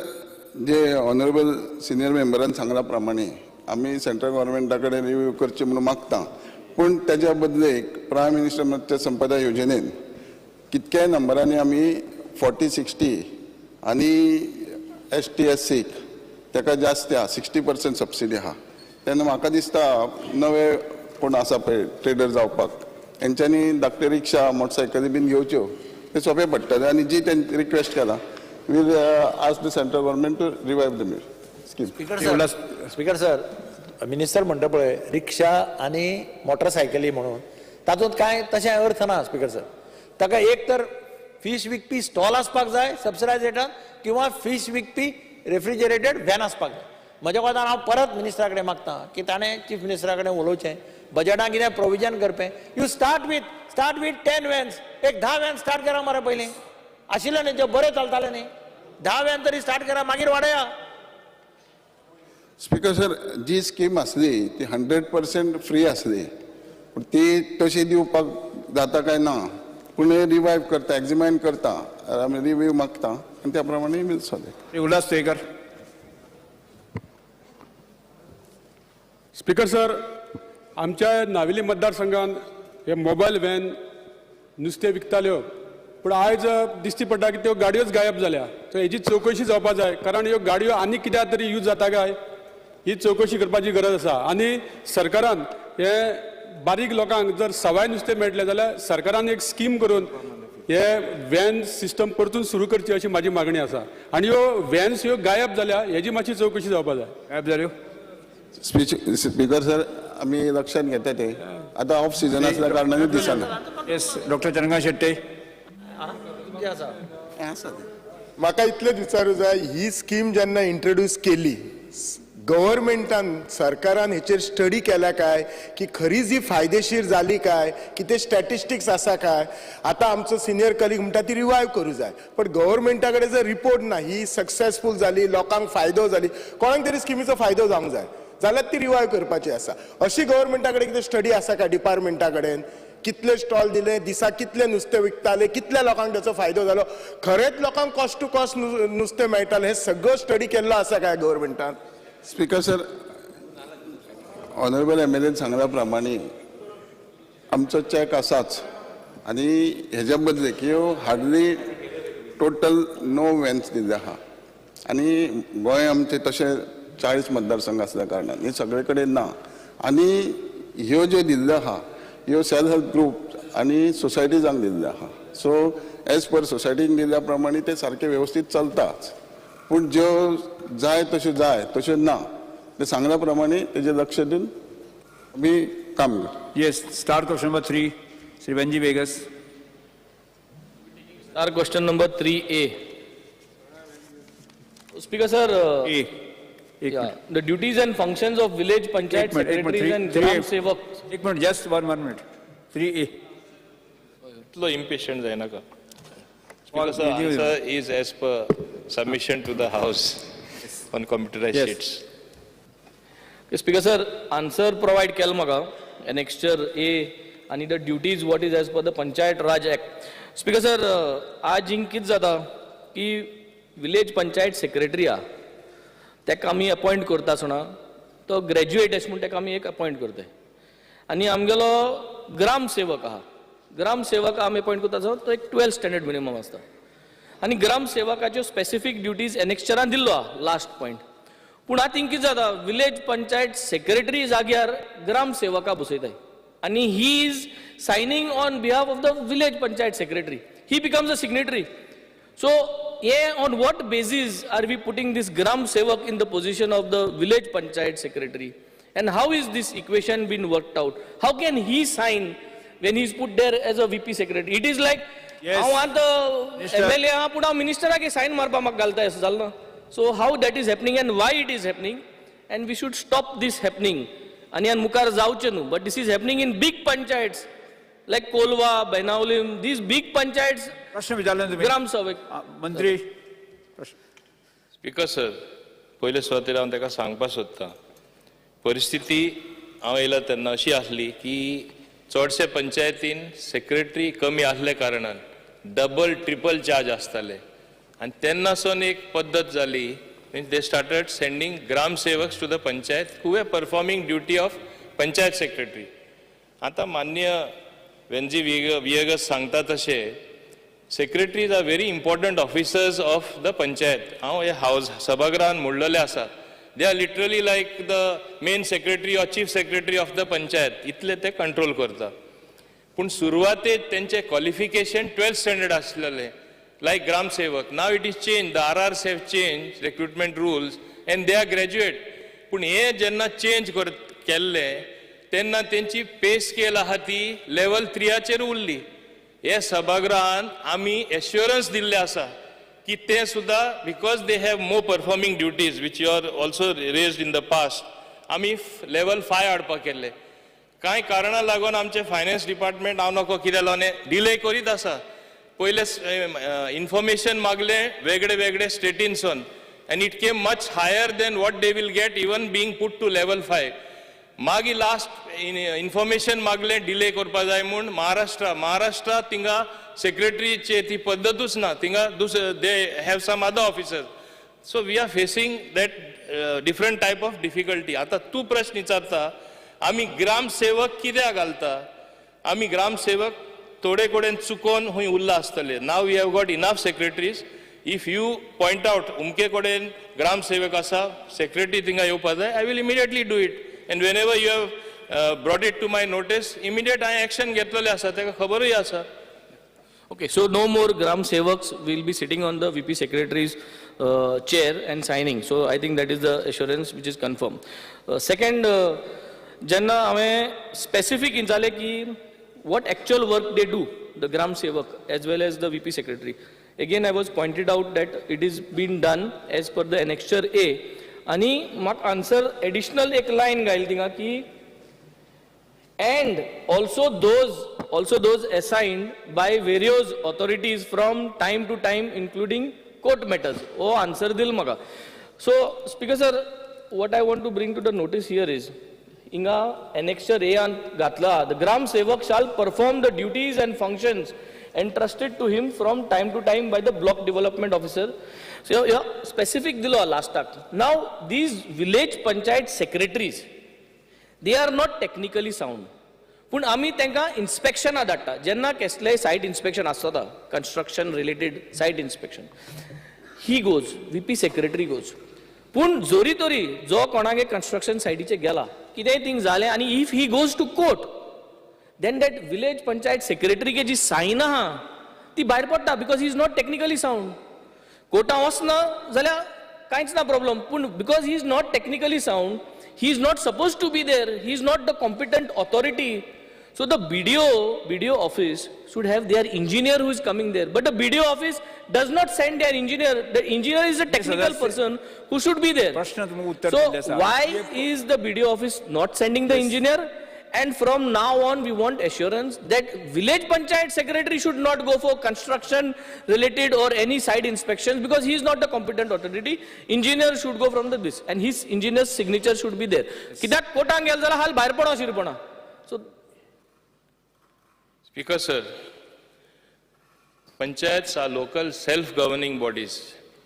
Speaker 7: जे ऑनरेबल सिनियर मेंबरान सांगला प्रमाणे आमी सेंट्रल गव्हर्मेंटा कडेन रिव्यू करची म्हणून मागता. पूण तेज्या बदलेक प्रायम मिनिस्टर मत्स्य संपदा योजनेन कितक्याय नंबरांनी आमी 40-60 आनी ST-SCक ताका जास्त आहा 60% सबसिडी आहा. तेन्ना म्हाका दिसता नवे कोण आसा पळय ट्रेडर जावपाक हेंच्यांनी धाकटे रिक्षा मोटरसायकली बीन घेवच्यो ते सोंपें पडटलें. आनी जी तेंची रिक्वेस्ट केला will ask the central government to revive the scheme.
Speaker 6: Speaker sir minister म्हणटा पळय रिक्षा आनी मोटरसायकली म्हणून तातूंत कांय तशें अर्थ ना स्पीकर सर. ताका एक तर फीश विकपी स्टॉल आसपाक जाय सबसिडायज रेटान किंवा फीश विकपी रेफ्रिजरेटेड व्हॅन आसपाक जाय. म्हज्या कोतान हांव परत मिनिस्टरा कडेन मागता की ताणें चीफ मिनिस्टरा कडेन उलोवचें बजेटान कितें प्रोविजन करपें. You start with 10 vans. एक 10 व्हॅन स्टार्ट करा मरे पयलीं. आशिल्ले न्ही जे बरें चलताले न्ही 10 व्हॅन तरी स्टार्ट करा मागीर वाडया.
Speaker 7: स्पीकर सर, जी स्कीम आसली ती 100% फ्री आसली. पूण ती तशी दिवपाक जाता काय ना. पूण रिवायव करता एग्जिमायन करता आमी रिव्यू मागता आनी त्या प्रमाणे will solve.
Speaker 5: Ulhas speaker.
Speaker 2: Speaker sir आमच्या नावेली मतदारसंघात हे मोबायल व्हॅन नुस्तें विकताल्यो पूण आयज दिश्टी पडटा की त्यो गाडयोच गायब जाल्या. सो हेची चवकशी जावपाक जाय कारण ह्यो गाडयो आनी कित्याक तरी यूज जाता काय ही चवकशी करपाची गरज आसा. आनी सरकारान हे बारीक लोकांक जर सवाय नुस्तें मेळटलें जाल्यार सरकारान एक स्कीम करून हे व्हॅन सिस्टम परतून सुरू करची अशी म्हाजी मागणी आसा. आनी ह्यो व्हॅन्स ह्यो गायब जाल्या हेजी मातशी चवकशी जावपाक जाय. गायब जाल्यो
Speaker 7: स्पीकर सर आमी लक्षांत घेता ते आतां ऑफ सीजन आसल्या कारणानूच दिसना.
Speaker 5: Yes doctor Chandrakant Shette.
Speaker 8: म्हाका इतलेंच विचारूं जाय ही स्कीम जेन्ना इंट्रोड्यूस केली गव्हर्मेंटान सरकारान हेचेर स्टडी केला काय की खरी जी फायदेशीर जाली काय कितें स्टॅटिस्टिक्स आसा काय आतां आमचो सिनियर कलीग म्हणटा ती रिवायव करूं जाय पण गव्हर्मेंटा कडेन जर रिपोर्ट ना ही सक्सेसफूल जाली लोकांक फायदो जाली कोणाक तरी स्किमीचो फायदो जावंक जाय जाल्यार ती रिवायव करपाची आसा अशी गव्हर्मेंटा कडेन कितें स्टडी आसा काय डिपार्टमेंटा कडेन कितले स्टॉल दिले दिसा कितले नुस्तें विकताले कितल्या लोकांक त्याचो फायदो जालो खरेंच लोकांक कॉस्ट टू कॉस्ट नुस्तें मेळटालें हे सगळो स्टडी केल्लो आसा काय गव्हर्मेंटान
Speaker 7: स्पीकर सर ऑनरेबल MLA सांगल्या प्रमाणे आमचो चॅक आसाच आणि हेच्या बदले की हार्डली टोटल नो वॅन्स दिल्ले आहा आणि गोंय आमचे तशें 40 मतदारसंघ असल्या कारणान हे सगळे कडेन ना आणि ह्यो ज्यो दिल्ल्यो आहा ह्यो सेल्फ हेल्प ग्रुप आणि सोसायटीजांक दिल्ले आहा सो एज पर सोसायटीक दिल्ल्या प्रमाणे ते सारखे व्यवस्थित चलताच पूण ज्यो जाय तश्यो ना ते सांगल्या प्रमाणे तेजे लक्ष दिवन आमी काम करता
Speaker 5: yes star question number 3 Shri Venzy Viegas
Speaker 9: Star question number 3A. Speaker sir,
Speaker 5: uh
Speaker 9: yeah, the duties and functions of village panchayat secretaries and gram sevak.
Speaker 5: एक minute just one minute 3A
Speaker 3: इतलो impatient जायना का Speaker sir, answer is as per submission to the house on computerized
Speaker 5: Yes.
Speaker 3: sheets.
Speaker 9: Speaker sir, answer provide केल म्हाका annexure A and the duties what is as per the Panchayat Raj Act. Speaker sir, आज हिंग कित जाता की village panchayat secretary तेका आमी अपॉइंट करता आसतना तो ग्रॅज्युएट अशें म्हूण तेका आमी एक अपॉइंट करताय आनी आमगेलो ग्राम सेवक आहा ग्राम सेवक आमी अपॉइंट करता आसतना तो एक 12th स्टँडर्ड मिनिमम आसता आनी ग्राम सेवकाच्यो स्पेसिफीक ड्युटीज एनेक्स्चरान दिल्लो आहा लास्ट पॉइंट पूण आतां हिंग कितें जाता विलेज पंचायत सेक्रेटरी जाग्यार ग्राम सेवका बसयताय आनी he is signing on behalf of the village panchayat secretary he becomes a signatory so on what basis are we putting this gram sevak in the position of the village panchayat secretary and how is this equation been worked out how can he sign when he is put there as a VP secretary it is like
Speaker 5: Yes.
Speaker 9: I want the MLA puda minister age sign marpa mak galta hai jalna so how that is happening and why it is happening and we should stop this happening ani an mukar jauche nu but this is happening in big panchayats like Kolwa Bainaulim these big panchayats
Speaker 5: प्रश्न विचारले ना तुम्ही
Speaker 9: ग्राम सेवक
Speaker 5: मंत्री
Speaker 3: स्पीकर सर पयले सुवातेर हांव ताका सांगपाक सोदतां परिस्थिती हांव येयला तेन्ना अशी आसली की चडशे पंचायतीन सेक्रेटरी कमी आसले कारणान डबल ट्रिपल चार्ज आसताले आनी तेन्नासून एक पद्दत जाली means they started sending gram sevaks to the panchayat who were performing duty of panchayat secretary आतां मान्य वेंजी वियगस सांगता तशें Secretaries are very important officers of the panchayat. हांव हे हाऊस सभागृहान म्हणलेले आसा they are literally like the main secretary or chief secretary of the panchayat इतले ते कंट्रोल करता पूण सुरवातेक तेंचे क्वॉलिफिकेशन 12th स्टँडर्ड आसलेले like gram sevak now it is changed the RRs have changed recruitment rules and they are graduate पूण हे जेन्ना चेंज केल्ले तेन्ना तेंची पे स्केल आहा ती लेवल 3 चेर उरली हे सभागृहान आमी एश्युरन्स दिल्ले आसा की ते सुद्धा because they have more performing duties which you are also raised in the past आमी लेवल 5 हाडपाक केल्ले कांय कारणां लागून आमचे फायनान्स डिपार्टमेंट हांव नको कितें लावने डिले करीत आसा पयले इन्फॉर्मेशन मागले वेगळे वेगळे स्टेटीनसून and it came much higher than what they will get even being put to level 5 मागीर लास्ट इन्फॉर्मेशन मागले डिले करपा जाय म्हूण महाराष्ट्रा थिंगा सेक्रेटरीचे ती पद्दतूच ना थिंगा they have some other officers so we are facing that different type of difficulty आतां तूं प्रश्न विचारता आमी ग्राम सेवक कित्याक घालता आमी ग्राम सेवक थोडे कडेन चुकोन खंय उरला आसतले नाव we have got enough secretaries if you point out उमके कडेन ग्राम सेवक आसा सेक्रेटरी थिंगा येवपा जाय I will immediately do it and whenever you have brought it to my notice immediate action घेतलेले आसा तेका खबरूय आसा
Speaker 9: okay so no more gram sevaks will be sitting on the VP secretary's chair and signing so I think that is the assurance which is confirmed second jenna hame specific injale ki what actual work they do the gram sevak as well as the VP secretary again I was pointed out that it is been done as per the annexure A आणि म्हाका आन्सर एडिशनल एक लायन घायल थिंगा की and also those assigned by various authorities from time to time including court matters. Oh, answer dil maga. So speaker sir, what I want to bring to the notice here is inga annexure A an gatla, the gram sevak shall perform the duties and functions entrusted to him from time to time by the block development officer. So yeah, specific dilo last act. Now these village panchayat secretaries, they are not technically sound. पण आमी तांकां इन्स्पेक्शना धाडटा जेन्ना कसलेय सायट इन्स्पेक्शन आसता construction related site inspection he goes VP secretary goes पूण जोरी तोरी जो कोणागे कंस्ट्रक्शन सायटीचे गेला कितेंय थिंग जालें आनी if he goes to court then that village panchayat सेक्रेटरीगे जी सायन आहा ती भायर पडटा because he is not technically sound कोर्टां वचना जाल्यार कांयच ना प्रॉब्लम पूण because he is not technically sound he is not supposed to be there, he is not the competent authority. So the BDO office should have their engineer who is coming there, but the BDO office does not send their engineer. The engineer is a technical person who should be there. So why is the BDO office not sending the engineer? And from now on we want assurance that village panchayat secretary should not go for construction related or any site inspections because he is not the competent authority. Engineer should go from this and his engineer's signature should be there. Kidak kota ngel jala hal bahar pada shirpana. So
Speaker 3: Speaker sir, panchayats are local self-governing bodies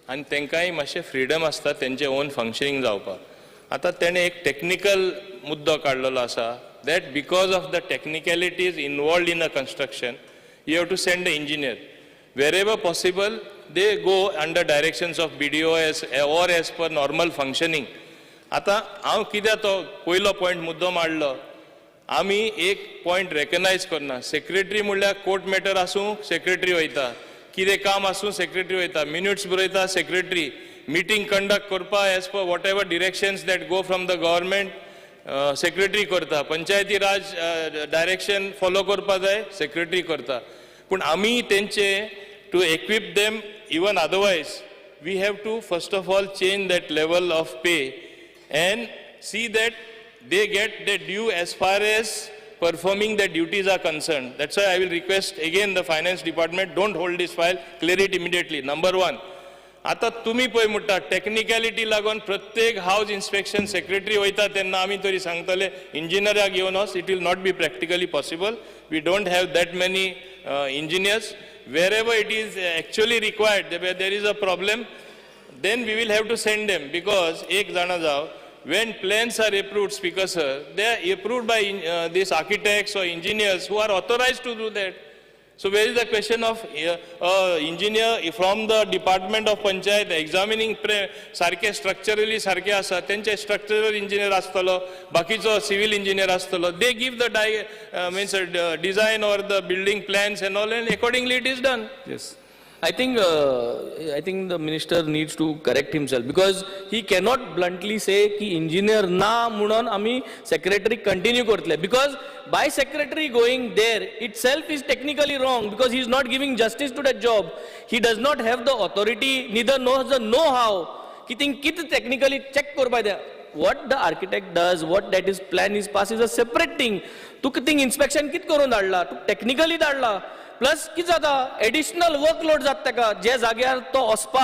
Speaker 3: and तेंकाय मातशें फ्रीडम आसता तेंचे ओन फंक्शनिंग जावपाक. आतां तेणें एक टेक्निकल मुद्दो काडलेलो आसा that because of the technicalities involved in a construction, you have to send an engineer. Wherever possible, they go under directions of BDO or as per normal functioning. आता हांव कित्याक तो पयलो पॉयंट मुद्दो मांडलो आमी एक पॉयंट रेकग्नायज करना सेक्रेटरी म्हणल्यार कोर्ट मॅटर आसूं सेक्रेटरी वयता कितें काम आसूं सेक्रेटरी वयता मिनिट्स बरयता सेक्रेटरी मिटींग कंडक्ट करपा as per whatever directions that go from the government secretary करता पंचायती राज डायरेक्शन फॉलो करपा जाय सेक्रेटरी करता पूण आमी तेंचे to equip them even otherwise we have to first of all change that level of pay and see that they get their due as far as performing their duties are concerned. That's why I will request again the finance department, don't hold this file, clear it immediately. Number one, आता तुम्ही पळय म्हणटा टेक्निकॅलिटी लागून प्रत्येक हाऊस इन्स्पेक्शन सेक्रेटरी वयता तेन्ना आमी तरी सांगतले इंजिनियराक घेवन वच it will not be practically possible we don't have that many engineers wherever it is actually required there is a problem then we will have to send them because एक जाणा जाव when plans are approved speaker sir they are approved by these architects or engineers who are authorized to do that so where is the question of engineer from the department of panchayat examining sarke structurally sarke asa त्यांचे structural engineer astalo bakicho civil engineer astalo they give the means design or the building plans and all and accordingly it is done.
Speaker 5: Yes.
Speaker 9: I think the minister needs to correct himself because he cannot bluntly say कि engineer ना म्हणून आमी secretary continue करतले because by secretary going there itself is technically wrong because he is not giving justice to that job. He does not have the authority, neither knows the know-how. कि थिंग कित technically check करपा दिया. What the architect does, what that is plan is passed is a separate thing. तू थिंग inspection कित करून धाडला, तू technically धाडला. प्लस कितें जाता एडिशनल वर्कलोड जाता ताका जे जाग्यार तो वचपा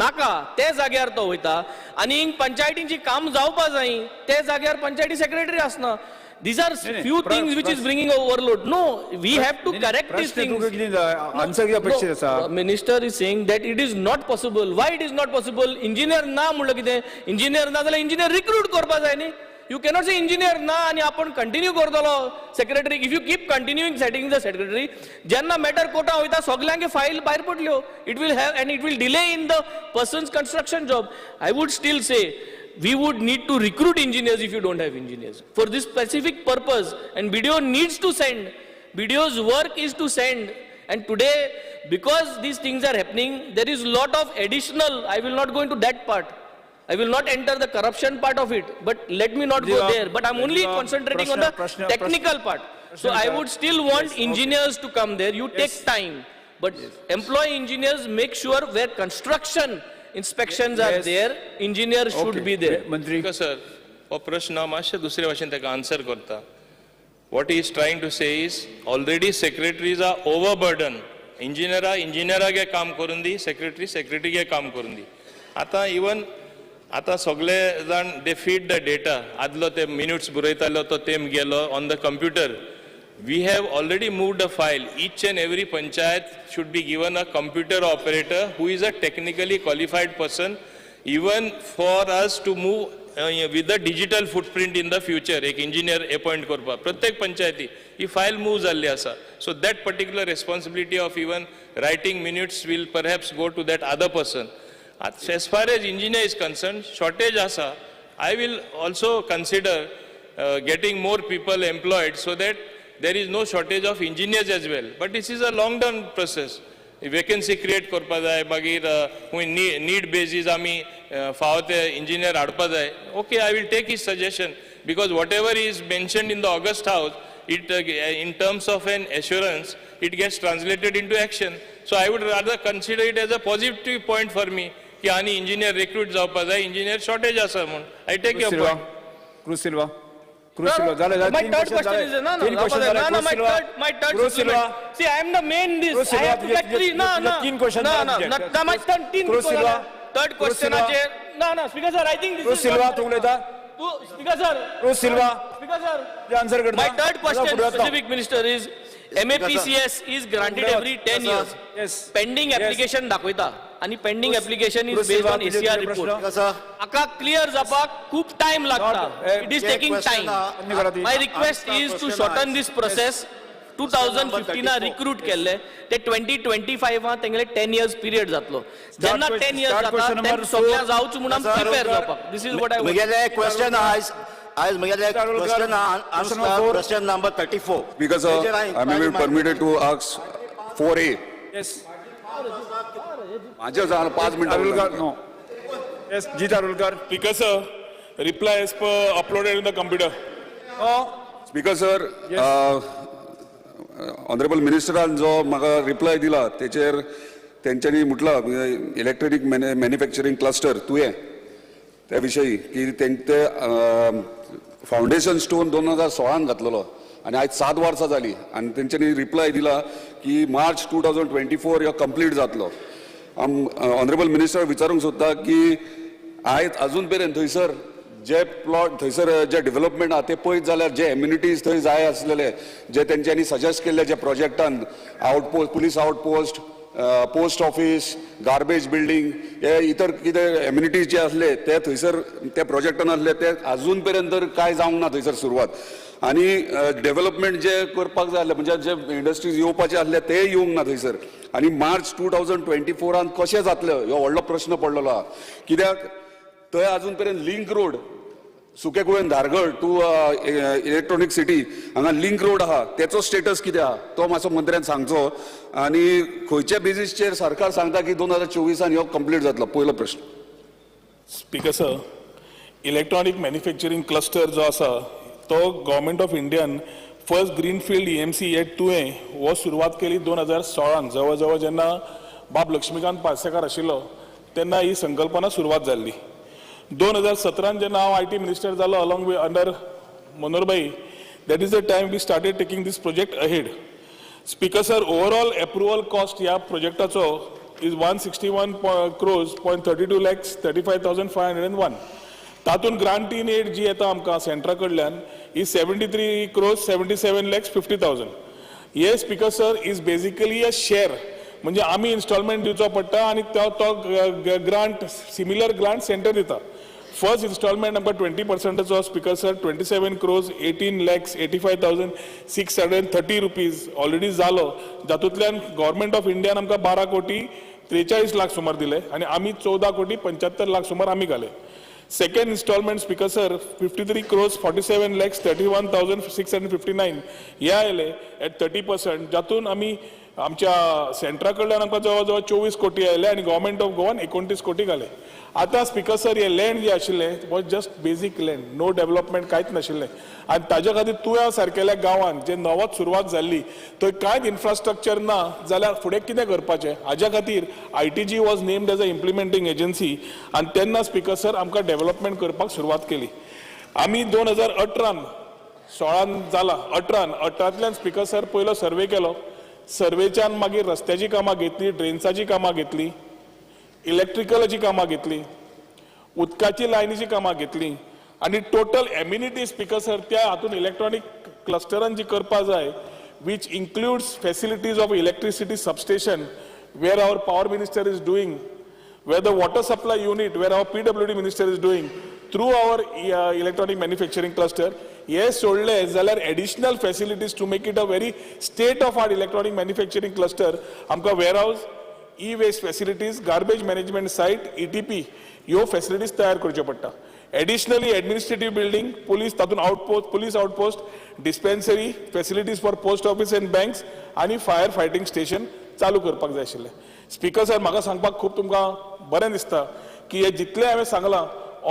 Speaker 9: नाका ते जाग्यार तो वयता आनी पंचायतींची काम जावपा जाय ते जाग्यार पंचायती सेक्रेटरी आसना these are few things which is bringing overload no we have to correct these things
Speaker 5: answer कितें अपेक्षित आसा
Speaker 9: minister is saying that it is not possible why it is not possible engineer ना म्हणलं कितें engineer ना जाल्यार engineer recruit करपा जाय न्ही you cannot say engineer ना आणि आपण कंटिन्यू करतलो secretary if you keep continuing setting the secretary जेन्ना मॅटर कोर्टा वयता सगल्यांगे फायल भायर पडल्यो it will have end it will delay in the persons construction job I would steel say we would need to recruit engineers if you don't have engineers for this specific purpose and BDO needs to send BDO's work is to send and today because these things are happening there is lot of additional I will not go into that part I will not enter the corruption part of it, but let me not go there. But I'm only concentrating on the technical part. So I would still want engineers to come there. You take time, but employ engineers, make sure where construction inspections are
Speaker 6: Yes.
Speaker 9: there, engineer should be there.
Speaker 5: मंत्री
Speaker 3: सर हो प्रश्न हांव मातशें दुसरे भाशेन ताका आन्सर करता. What he is trying to say is already secretaries are overburdened. इंजिनियरागे काम करून दी, सेक्रेटरीगे काम करून दी. आतां इवन आतां सगळे जाण दे फीड द डेटा. आदलो ते मिनिट्स बरयतालो तो तेम गेलो on the computer. We have already moved a file. Each and every panchayat should be given a computer operator who is a technically qualified person, even for us to move with the digital footprint in the future. एक engineer appoint करपा प्रत्येक पंचायती ही file move जाल्ली आसा. So that particular responsibility of even writing minutes will perhaps go to that other person. As far as engineer is concerned, shortage asa. I will also consider getting more people employed so that there is no shortage of engineers as well. But this is a long-term process. Vacancy create करपा जाय, मागीर need basis आमी फावो ते engineer हाडपा जाय. Okay, I will take his suggestion because whatever is mentioned in the August House, it in terms of an assurance, it gets translated into action. So I would rather consider it as a positive point for me. की आनी engineer recruit जावपा जाय, engineer shortage आसा म्हूण. I take your point.
Speaker 5: Cruz Silva झाले
Speaker 9: My third question is no,
Speaker 5: तीन क्वेश्चन झाले
Speaker 9: my third
Speaker 5: Cruz Silva
Speaker 9: supplement. See, I am the main this.
Speaker 5: Cruz
Speaker 9: I
Speaker 5: Silva,
Speaker 9: have to actually
Speaker 5: तीन क्वेश्चन
Speaker 9: my तीन
Speaker 5: Cruz Silva.
Speaker 9: third
Speaker 5: Cruz
Speaker 9: question
Speaker 5: Silva.
Speaker 9: आहे. No, speaker sir, I think this
Speaker 5: cruise
Speaker 9: is
Speaker 5: Silva
Speaker 9: not-
Speaker 5: तू उलयता
Speaker 9: Speaker sir.
Speaker 5: क्रूज सिल्वा
Speaker 9: Speaker sir.
Speaker 5: जे आन्सर करता
Speaker 9: My third question,
Speaker 5: फुडें वचता.
Speaker 9: specific minister, is MAPCS is granted every 10 years.
Speaker 5: Yes.
Speaker 9: Pending application दाखवता आणि pending application is
Speaker 5: Cruz
Speaker 9: based
Speaker 5: Silva,
Speaker 9: on
Speaker 5: तुझे
Speaker 9: ACR
Speaker 5: प्रश्न?
Speaker 9: report. आका clear जावपाक खूप time लागता. It is taking time. My request is to shorten this process. 2015 recruit केले ते 2025 तेंगेले 10 years period जातलो. जेन्ना 10 years
Speaker 5: start
Speaker 9: जाता
Speaker 5: question number
Speaker 9: तेन्ना सगळ्या जावची म्हणून prepare जावपाक. This is what I want.
Speaker 10: म्हगेले क्वेश्चन आज म्हगेले question answer question number 34.
Speaker 7: Because I may be permitted to ask 4A.
Speaker 5: Yes.
Speaker 7: माझ्या जाण 5
Speaker 5: Arulkar,
Speaker 7: मिनिटं.
Speaker 5: no. Yes, Jeet Arulkar.
Speaker 11: Speaker sir, reply as per uploaded in the computer.
Speaker 7: Speaker sir, honourable मिनिस्टरान जो म्हाका रिप्लाय दिला तेचेर तेंच्यांनी म्हटलं इलेक्ट्रॉनिक मॅन्युफॅक्चरिंग क्लस्टर तुवें त्या विशयी की ते फावंडेशन स्टोन 2016 घातलेलो आनी आयज 7 वर्सां जाली आनी तेंच्यांनी रिप्लाय दिला की मार्च 2024 ह्यो कंप्लीट जातलो. ऑनरेबल मिनिस्टर विचारूंक सोदता की आयज अजून मेरेन थंयसर जे प्लॉट थंयसर जे डेव्हलपमेंट आहा ते पळयत जाल्यार जे एम्युनिटीज थंय जाय आसलेले जे तेंच्यांनी सजेस्ट केल्ले जे प्रोजेक्टान outpost police outpost post office garbage building हे इतर कितें एम्युनिटीज जे आसले ते थंयसर त्या प्रोजेक्टान आसले ते अजून पर्यंत कांय जावंक ना थंयसर सुरवात. आनी डेव्हलपमेंट जे करपाक जाय आसले म्हणजे जे इंडस्ट्रीज येवपाचे आसले ते येवंक ना थंयसर. आनी मार्च 2024 कशें जातले हो व्हडलो प्रश्न पडलेलो आहा. कित्याक थंय अजून पर्यंत लिंक रोड सुके कुळेन धारगड टू इलेक्ट्रॉनिक सिटी हांगा लिंक रोड आहा तेचो स्टेटस कितें आहा तो मातसो मंत्र्यान सांगचो. आनी खंयच्या बेजीसचेर सरकार सांगता की 2024 ह्यो कंप्लीट जातलो. पयलो प्रश्न.
Speaker 11: Speaker sir, electronic manufacturing cluster जो आसा तो गव्हर्मेंट ऑफ इंडियान फर्स्ट ग्रीनफिल्ड EMC एट तुवें हो सुरवात केली 2016 जवळ जवळ जेन्ना बाब लक्ष्मीकांत पार्सेकार आशिल्लो तेन्ना ही संकल्पना सुरवात जाल्ली. 2017 जेन्ना हांव IT मिनिस्टर जालो along with under Manoharbhai, that is the time we started taking this project ahead. Speaker sir, overall approval cost या प्रोजेक्टाचो is 161 crores, 32 lakhs 35,501. तातून ग्रांट इन एड जी येता आमकां सेंट्रा कडल्यान is 73 crores 77 lakhs 50,000. हे speaker sir is basically a share म्हणजे आमी इन्स्टॉलमेंट दिवचो पडटा आनी तो ग्रांट सिमिलर ग्रांट सेंटर दिता. फर्स्ट इन्स्टॉलमेंट आमकां 20% speaker sir 27 crores 18 lakhs 85,630 rupees already जालो. जातूंतल्यान गव्हर्मेंट ऑफ इंडियान आमकां 12 कोटी 43 लाख सुमार दिले आनी आमी 14 कोटी 75 लाख सुमार आमी घाले. Second instalment speaker sir 53 crores 47 lakhs 31,659 हे आयले एट 30%. जातून आमी आमच्या सेंट्रा कडल्यान आमकां जवळ जवळ 24 कोटी आयले आनी गव्हर्मेंट ऑफ गोवान 29 कोटी घाले. आतां स्पीकर सर हे लँड जे आशिल्लें was just basic land, no development कांयच नाशिल्लें आनी ताज्या खातीर तुवें सारकेल्या गांवांत जे नवोच सुरवात जाल्ली थंय कांयच इन्फ्रास्ट्रक्चर ना जाल्यार फुडें कितें करपाचें. हाज्या खातीर ITG was named as a implementing agency आनी तेन्ना स्पीकर सर आमकां डेव्हलपमेंट करपाक सुरवात केली. आमी 2018 जाला 18तल्यान स्पीकर सर पयलो सर्वे केलो. सर्वेच्यान मागीर रस्त्याची कामां घेतली, ड्रेन्साची कामां घेतली, इलेक्ट्रिकलाची कामां घेतली, उदकाची लायनीची कामां घेतली आनी टोटल एम्युनिटी स्पीकर सर त्या हातून इलेक्ट्रॉनिक क्लस्टरान जी करपा जाय which includes facilities of electricity substation where our power minister is doing, where the water supply unit where our PWD minister is doing through our electronic manufacturing cluster. Yes, सोडले जाल्यार additional facilities to make it a very state of art electronic manufacturing cluster आमकां warehouse, e-waste facilities, garbage management site, ETP ह्यो facilities तयार करच्यो पडटा. Additionally, administrative building, police तातून outpost, police outpost, dispensary, facilities for post office and banks आणि fire fighting station चालू करपाक जाय आशिल्ले. स्पीकर सर म्हाका सांगपाक खूब तुमकां बरें दिसता की हे जितले हांवें सांगलां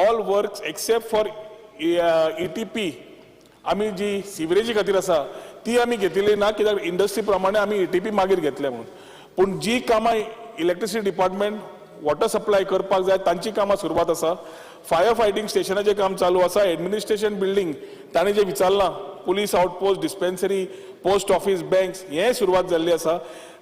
Speaker 11: all works except for ETP आमी जी सिवरेजी खातीर आसा ती आमी घेतिल्ली ना कित्याक इंडस्ट्री प्रमाणे आमी ETP मागीर घेतले म्हणून. पूण जी कामां इलेक्ट्रिसिटी डिपार्टमेंट वॉटर सप्लाय करपाक जाय तांची कामां सुरवात आसा. फायर फायटिंग स्टेशनाचें काम चालू आसा. एडमिनिस्ट्रेशन बिल्डींग ताणें जें विचारलां police outpost, dispensary, post office, banks हें सुरवात जाल्ली आसा.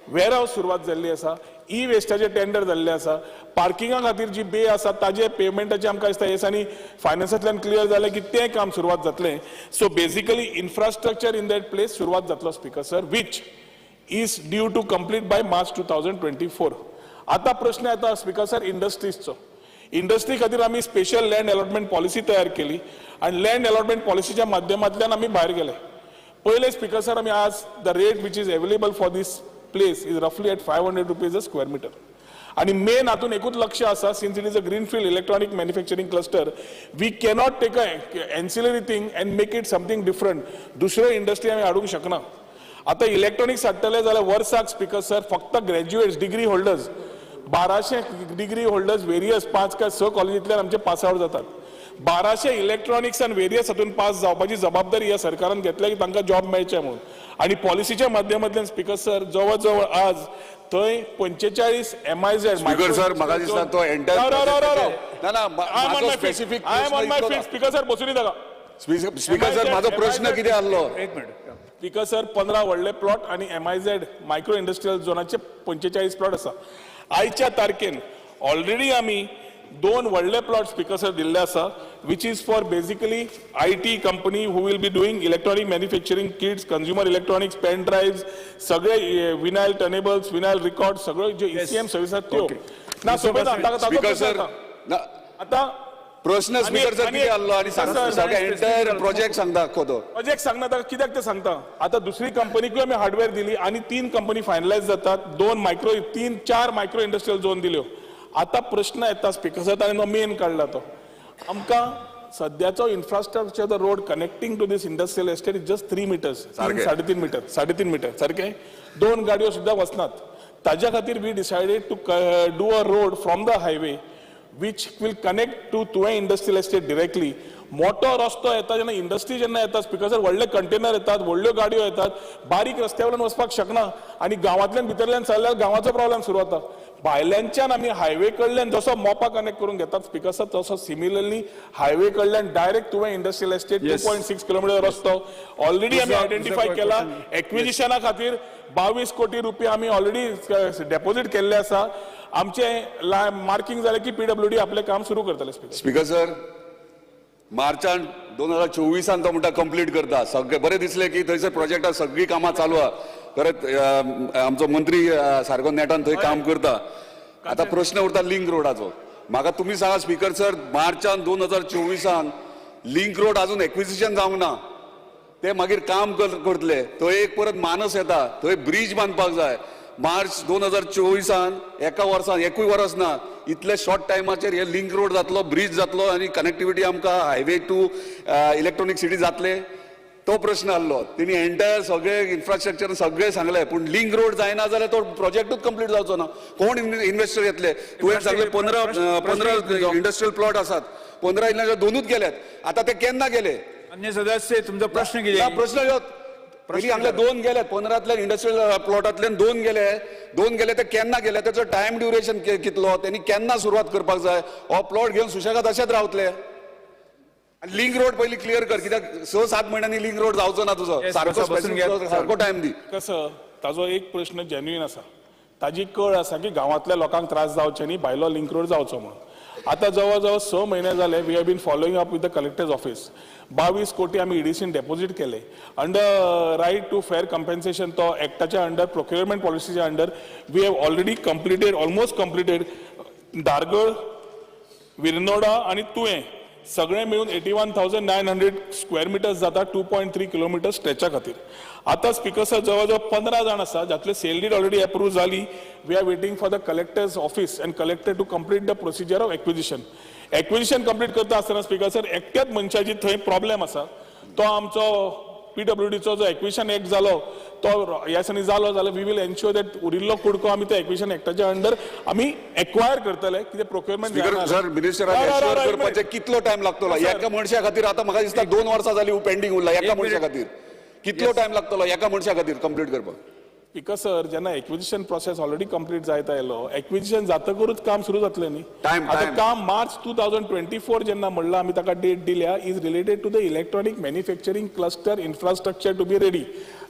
Speaker 11: वेअरहाऊस सुरवात जाल्ली आसा. ई वेस्टाचें टेंडर जाल्लें आसा. पार्किंगा खातीर जी बे आसा ताजे पेमेंटाचें आमकां दिसता येस आनी फायनान्सांतल्यान क्लियर जालें की तें काम सुरवात जातलें. So basically infrastructure in that place सुरवात जातलो speaker sir which is due to complete by March 2024. आता प्रश्न येता स्पीकर सर इंडस्ट्रीजचो. इंडस्ट्री खातीर आमी स्पेशल लँड अलॉटमेंट पॉलिसी तयार केली आनी लँड अलॉटमेंट पॉलिसीच्या माध्यमांतल्यान आमी भायर गेले. पयले स्पीकर सर आमी आज the rate which is available for this place is रफली at 500 rupees a square metre. आणि मेन हातून एकूच लक्ष आसा since it is a greenfield electronic manufacturing cluster we cannot take a ancillary thing and make it something different. दुसऱ्यो इंडस्ट्री आमी हाडूंक शकना. आता इलेक्ट्रॉनिक्स हाडटले जाल्यार वर्साक स्पीकर सर फक्त graduates degree holders 1200 degree holders various 5 काय 6 कॉलेजींतल्यान आमचे पास आउट जातात. 1200 इलेक्ट्रॉनिक्स आनी वेरियस हातून पास जावपाची जबाबदारी ह्या सरकारान घेतल्या की तांकां जॉब मेळचे म्हणून. आणि पॉलिसीच्या माध्यमांतल्यान स्पीकर सर जवळ जवळ आज थंय 45 MIZ
Speaker 12: स्पीकर सर म्हाका दिसता तो एंटायर ना माझो स्पेसिफिक
Speaker 11: स्पीकर सर बसून येता.
Speaker 12: स्पीकर सर माझो प्रश्न कितें आसलो
Speaker 5: एक मिनिट.
Speaker 11: स्पीकर सर 15 व्हडले प्लॉट आणि MIZ मायक्रो इंडस्ट्रियल झोनाचे 45 प्लॉट आसा. आयच्या तारखेन ऑलरेडी आमी 2 व्हडले प्लॉट स्पीकर सर दिल्ले आसा which is for basically IT company who will be doing electronic manufacturing kits, consumer electronics, pen drives, सगळे विनायल टर्नेबल्स, विनायल रिकॉर्ड सगळे जे ECM सर्व्हिस आहात त्यो ना सोबत
Speaker 12: स्पीकर सर
Speaker 11: आता
Speaker 12: प्रश्न स्पीकर सर कितें आसलो आनी सगळे एंटायर प्रोजेक्ट सांगता कोदो
Speaker 11: प्रोजेक्ट सांगना ताका कित्याक ते सांगता. आता दुसरी कंपनीकूय आमी हार्डवेअर दिली आणि 3 कंपनी फायनलायज जातात. 4 मायक्रो इंडस्ट्रियल झोन दिल्यो. आता प्रश्न येता स्पीकर सर ताणें मेन काडला तो आमकां सद्याचो infrastructure the road connecting to this industrial estate is just 3 metres 3.5 metre सारखे 2 गाडयो सुद्दां वचनात. ताज्या खातीर we decided to do a road from the highway which will connect to Tuve industrial estate directly. मोठो रस्तो येता जेन्ना इंडस्ट्री जेन्ना येता स्पीकर सर व्हडले कंटेनर येतात, व्हडल्यो गाडयो येतात, बारीक रस्त्यावयल्यान वचपाक शकना आनी गांवांतल्यान भितरल्यान चल्ल्यार गांवाचो प्रॉब्लेम सुरू जाता. भायल्यानच्यान आमी हायवे कडल्यान जसो मोपा कनेक्ट करून घेतात स्पीकर सर तसो सिमिलरली हायवे कडल्यान डायरेक्ट तुवें इंडस्ट्रियल एस्टेट 2.6 किलोमीटर रस्तो ऑलरेडी आमी आयडेंटिफाय केला. एक्विजिशना खातीर 22 कोटी रुपया आमी ऑलरेडी डेपॉझिट केल्ले आसा. आमचे मार्किंग जाले की PWD आपले काम सुरू करतले.
Speaker 12: स्पीकर सर मार्चान 2024 तो म्हणटा कंप्लीट करता. सगळे बरें दिसले की थंयसर प्रोजेक्टां सगळीं कामां चालू आहा. परत आमचो मंत्री सारको नेटान थंय काम करता. आता प्रश्न उरता लिंक रोडाचो. म्हाका तुमी सांगा स्पीकर सर मार्चान 2024 लिंक रोड अजून एक्विजिशन जावंक ना. ते मागीर काम करतले. थंय एक परत मानस येता थंय ब्रिज बांदपाक जाय. मार्च 2024 एका वर्सान एकूय वर्स ना इतले शॉर्ट टायमाचेर हे लिंक रोड जातलो, ब्रिज जातलो आणि कनेक्टिविटी आमकां हायवे टू इलेक्ट्रॉनिक सिटी जातले. तो प्रश्न आसलो तेणी एंटायर सगळे इन्फ्रास्ट्रक्चर सगळे सांगले पूण लिंक रोड जायना जाल्यार तो प्रोजेक्टूच कंप्लीट जावचो ना. कोण इन्व्हेस्टर येतले? तुवें सांगले 15 इंडस्ट्रियल प्लॉट आसात, 15 इल्ल्याचे 2च गेल्यात. आता ते केन्ना गेले?
Speaker 5: अन्य सदस्य तुमचा प्रश्न किती?
Speaker 12: प्रश्न ह्यो पयलीं हांगले 2 गेले, 15तल्यान इंडस्ट्रियल प्लॉटांतल्यान 2 गेले ते केन्ना गेले? त्याचो टायम ड्युरेशन कितलो? त्यांनी केन्ना सुरवात करपाक जाय? हो प्लॉट घेवन सुशेगाद अशेंच रावतले? लिंक रोड पयलीं क्लियर कर, कित्याक 6-7 म्हयन्यांनी लिंक रोड जावचो ना तुजो. सारको टायम दी.
Speaker 11: कसं ताजो एक प्रश्न जेन्युइन आसा, ताजी कळ आसा की गांवांतल्या लोकांक त्रास जावचे न्ही, भायलो लिंक रोड जावचो म्हणून. आता जवळ 6 महिने झाले we have been following up with the collector's office. 22 कोटी आम्ही ईडीसीन डेपॉझिट केले under right to fair compensation. तो एक्टाच्या अंडर प्रोक्युरमेंट पॉलिसीच्या under we have already completed, almost completed Dhargal, Virnoda आणि तुवें सगळे मिळून 81,900 स्क्वेअर मिटर्स जाता 2.3 किलोमीटर स्ट्रेचा खातीर. आता स्पीकर सर जवळ 15 जाण आसा जातले सेल डीड ऑलरेडी अप्रूव्ह जाली. We are waiting for the collector's office and collector to complete the procedure of acquisition. Acquisition complete करता आसतना स्पीकर सर एकट्याच मनशाची थंय प्रॉब्लेम आसा. तो आमचो PWDचो जो एक्विजिशन एक्ट जालो तो ह्या दिसांनी जालो जाल्यार वी विल एन्श्योर दॅट उरिल्लो कुडको आमी त्या एक्विजिशन एक्टाच्या अंडर आमी एक्वायर करतले. कितें प्रोक्युरमेंट
Speaker 12: सर मिनिस्टरान एश्योर करपाचे कितलो टायम लागतलो एका मनशा खातीर? आता म्हाका दिसता 2 वर्सां जाली पेंडिंग उरला एका मनशा खातीर. कितलो टायम लागतलो एका मनशा खातीर कंप्लीट करपाक?
Speaker 11: स्पीकर सर जेन्ना एक्विजिशन प्रोसेस ऑलरेडी कंप्लीट जायत आयलो, एक्विजिशन जातकरूच काम सुरू जातलें न्ही. आता काम मार्च 2024 जेन्ना म्हणलं आमी ताका डेट दिल्या is related to the electronic manufacturing cluster infrastructure to be ready.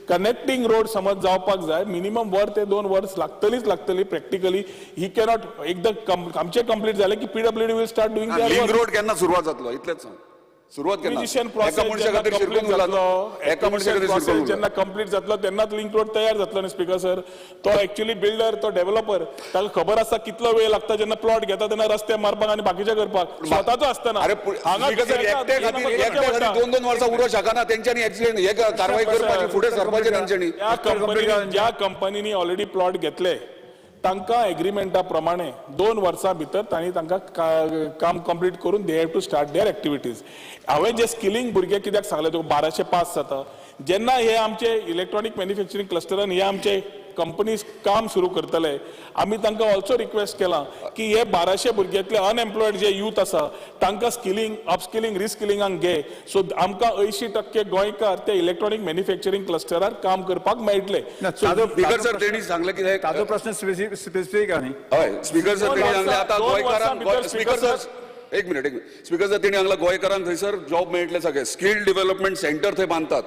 Speaker 11: Connecting road समज जावपाक जाय मिनिमम 1 ते 2 वर्स लागतली प्रॅक्टिकली. ही कॅनॉट एकदां आमचे कंप्लीट जाले की PWD will start doing
Speaker 12: link road केन्ना सुरवात जातलो इतलेंच सांग. सुरवात केन्ना? एका मनशा खातीर शिरकून जातलो. एका मनशा खातीर शिरकून
Speaker 11: जेन्ना कंप्लीट जातलो तेन्नाच लिंक रोड तयार जातलो न्ही स्पीकर सर. तो एक्चुअली बिल्डर, तो डेव्हलपर, ताका खबर आसता कितलो वेळ लागता जेन्ना प्लॉट घेता तेन्ना रस्ते मारपाक आनी बाकीचे करपाक. स्वताचो आसतना
Speaker 12: अरे एकटे खातीर 2-2 वर्सां उरो शकना. तेंच्यांनी एक्सिडेंट हे कारवाई करपाची, फुडें सरपाचें तेंच्यांनी.
Speaker 11: ज्या कंपनीनी ऑलरेडी प्लॉट घेतले तांकां एग्रीमेंटा प्रमाणे 2 वर्सां भितर तांणी तांकां काम कंप्लीट करून they have to start their activities. हांवें जे स्किलिंग भुरगे कित्याक सांगले तुका 1200 पास जाता. जेन्ना हे आमचे इलेक्ट्रॉनिक मॅन्युफॅक्चरिंग क्लस्टरान हे आमचे कंपनीज काम सुरू करतले, आमी तांकां ऑल्सो रिक्वेस्ट केला की हे 1200 भुरग्यांतले अनएम्प्लॉयड जे यूथ आसा तांकां स्किलिंग, अपस्किलिंग, रिस्किलिंगाक घे. सो आमकां 80% गोंयकार ते इलेक्ट्रॉनिक मॅन्युफॅक्चरिंग क्लस्टरार काम करपाक मेळटले.
Speaker 12: स्पीकर सर तेणी सांगले की
Speaker 5: ताजो प्रश्न स्पेसिफीक आनी
Speaker 12: हय स्पीकर सर तेणी सांगले आता गोंयकारांक स्पीकर सर एक मिनिट स्पीकर सर तेणी सांगला गोंयकारांक थंयसर जॉब मेळटले सगळे. स्किल डेव्हलपमेंट सेंटर थंय बांदतात.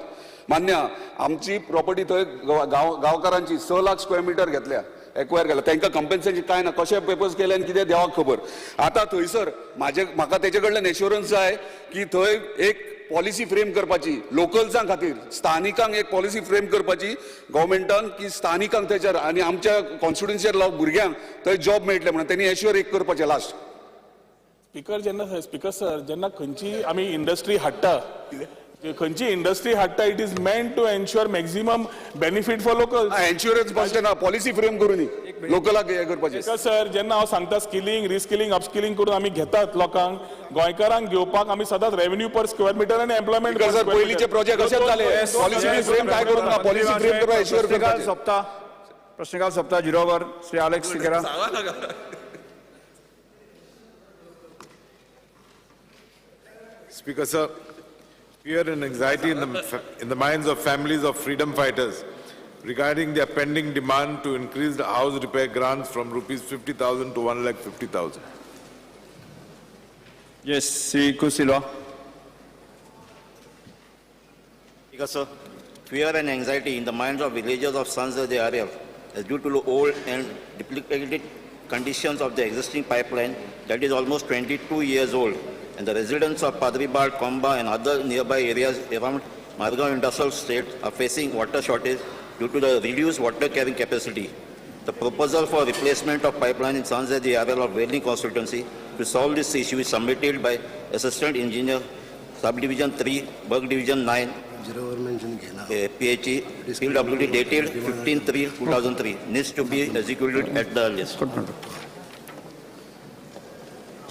Speaker 12: मान्य आमची प्रॉपर्टी थंय गांवकारांची 6 लाख स्क्वेअर मिटर घेतल्या, एक्वायर केल्या. तांकां कंपेन्सेशन काय ना, कशे पेपर्स केले आनी कितें देवाक खबर. आता थंयसर म्हाका तेजे कडल्यान एश्युरन्स जाय की थंय एक पॉलिसी फ्रेम करपाची लोकल्सां खातीर, स्थानिकांक एक पॉलिसी फ्रेम करपाची गव्हर्मेंटान की स्थानिकांक थंयसर आनी आमच्या कॉन्स्टिट्युन्सीच्या भुरग्यांक थंय जॉब मेळटले म्हणून तेणी एश्युअर एक करपाचें लास्ट.
Speaker 11: स्पीकर सर जेन्ना खंयची आमी इंडस्ट्री हाडटा, खंयची इंडस्ट्री हाडटा it is meant to ensure maximum benefit for local.
Speaker 12: Insurance पासले ना, पॉलिसी फ्रेम करून लोकलाक हे करपाचें.
Speaker 11: सर जेन्ना हांव सांगता स्किलिंग, रिस्किलिंग, अपस्किलिंग करून आमी घेतात लोकांक, गोंयकारांक घेवपाक आमी सदांच रेव्हेन्यू पर स्क्वेअर मिटर आनी एम्प्लॉयमेंट.
Speaker 12: पयलींचे प्रोजेक्ट अशेच जाले. पॉलिसी फ्रेम काय करून ना, पॉलिसी फ्रेम करपाक एश्युअर करपाचें.
Speaker 5: प्रश्नकाल सोंपता. 0 over Shri Alex Sequeira.
Speaker 13: Speaker sir, fear and anxiety in the minds of families of freedom fighters regarding their pending demand to increase the house repair grants from rupees 50,000 to 1,50,000.
Speaker 5: Yes, Sri Kusilwa.
Speaker 10: Speaker sir, fear and anxiety in the minds of villagers of Sanzade area is due to the old and duplicated conditions of the existing pipeline that is almost 22 years old. And the residents of Padribad, Komba and other nearby areas around Margaon Industrial Estate are facing water shortage due to the reduced water carrying capacity. The proposal for replacement of pipeline in Sanzadi area of Welling constituency to solve this issue is submitted by Assistant Engineer, Subdivision 3, Work Division 9, PHE, PWD dated 15/3/2003, needs to be executed at the earliest.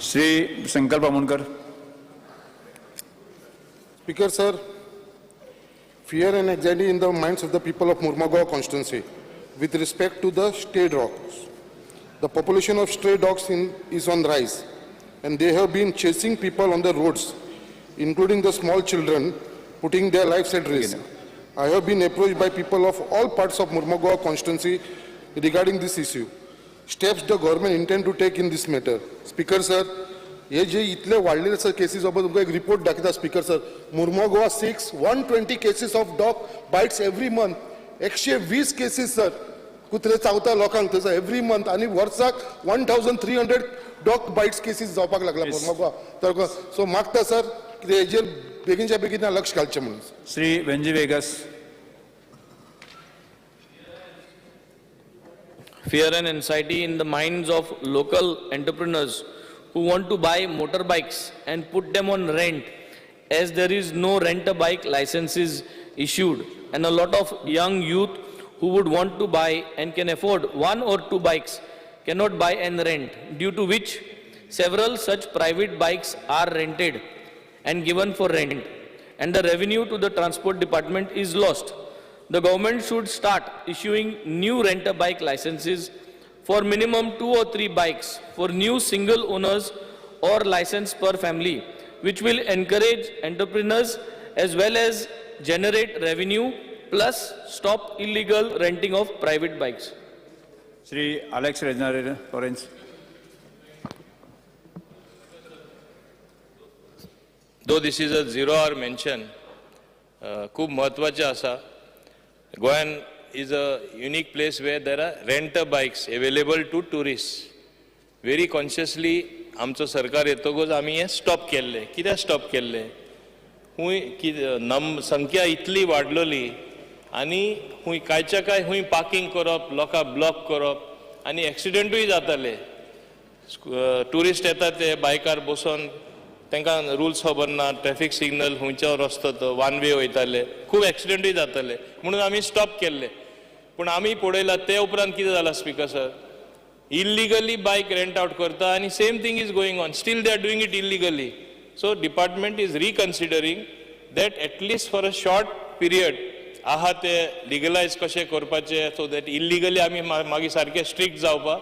Speaker 5: Shri Sankalp Amonkar.
Speaker 14: Speaker sir,
Speaker 8: fear and anxiety in the minds of the people of Murmagaon constituency with respect to the stray dogs. The population of stray dogs is on rise, and they have been chasing people on the roads, including the small children, putting their lives at risk. I have been approached by people of all parts of Murmagaon constituency regarding this issue. Steps the government intend to take in this matter. Speaker sir, हे जे इतले वाढलेले सर केसेस बाबत तुमकां एक रिपोर्ट दाखयता speaker sir. Mormugao 120 cases of dog bites every month. 120 cases sir. कुत्रे चावता लोकांक थंयसर every month आनी वर्साक 1300 dog bites cases जावपाक लागला मुर्मुगांव. तर सो मागता सर की हेजेर बेगीनच्या बेगीन लक्ष घालचें म्हणून.
Speaker 5: Shri Venzy Viegas.
Speaker 9: Fear and anxiety in the minds of local entrepreneurs who want to buy motorbikes and put them on rent, as there is no rent-a-bike licenses issued, and a lot of young youth who would want to buy and can afford 1 or 2 bikes cannot buy and rent, due to which several such private bikes are rented and given for rent, and the revenue to the transport department is lost. The government should start issuing new rent-a-bike licenses for minimum 2 or 3 bikes for new single owners or license per family, which will encourage entrepreneurs as well as generate revenue, plus stop illegal renting of private bikes.
Speaker 5: Shri Alex Reznare Lawrence.
Speaker 3: Though this is a zero-hour mention, खूप महत्वाचे आसा. Goan is a unique place where there are rent-a-bikes available to tourists. Very consciously, आमचो सरकार येतगोच आमी हे स्टॉप केल्ले. कित्याक स्टॉप केल्ले? हुंय संख्या इतली वाडलेली आनी हुंय कांयच्या काय हुंय पार्किंग करप, लोकांक ब्लॉक करप आनी एक्सिडेंटूय जाताले. टुरिस्ट येतात ते बायकार बसून तांकां रुल्स खबर ना, ट्रॅफिक सिग्नल खंयचो रस्तो तो वन वे वयताले, खूब एक्सिडेंटूय जाताले म्हणून आमी स्टॉप केल्ले. पूण आमी पळयला ते उपरांत कितें जालां स्पीकर सर, इल्लिगली बायक रेंट आउट करता आनी same thing is going on, still they are doing it illegally. So department is reconsidering that at least for a short period आहा ते लिगलायज कशें करपाचें, सो दॅट इल्लिगली आमी मागीर सारके स्ट्रिक्ट जावपा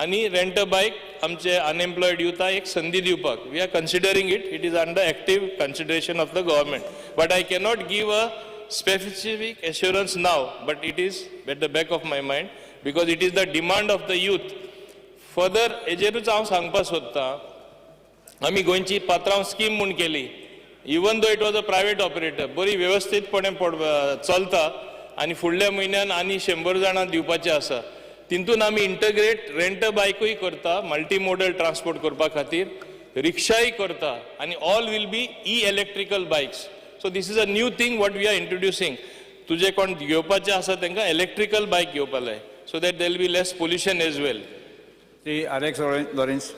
Speaker 3: आनी रेंट अ बायक आमचे अनएम्प्लॉयड युथाक एक संदी दिवपाक. We are considering it. It is under active consideration of the government. But I cannot give a specific assurance now, but it is at the back of my mind because it is the demand of the youth. Further, हेजेरूच हांव सांगपाक सोदतां, आमी गोंयची पात्रांव स्कीम म्हूण केली. Even though it was a private operator, बरी वेवस्थीतपणे चलता आनी फुडल्या म्हयन्यान आनी 100 जाणां दिवपाचे आसा. तितून आमी इंटग्रेट रेंट अ बायकूय करता, मल्टी मोडल ट्रान्सपोर्ट करपा खातीर, रिक्षाय करता आनी all will be electrical bikes. So this is a new thing what we are introducing. तुझे कोण घेवपाचे आसा तांकां इलेक्ट्रिकल बायक घेवपा जाय, so that there will be less pollution as well.
Speaker 5: Shri Alex Lawrence.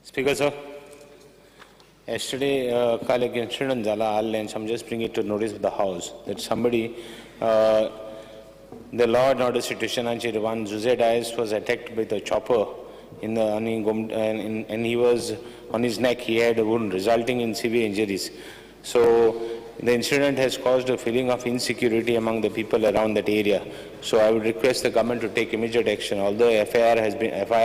Speaker 14: Speaker sir, yesterday काल एक incident जाला Al-Lens. I'm just bringing it to notice of the House that somebody, the law and order situation and Chirwan Zuze Dias was attacked by the chopper in the and he was on his neck. He had a wound resulting in severe injuries. So the incident has caused a feeling of insecurity among the people around that area. So I would request the government to take immediate action. Although FIR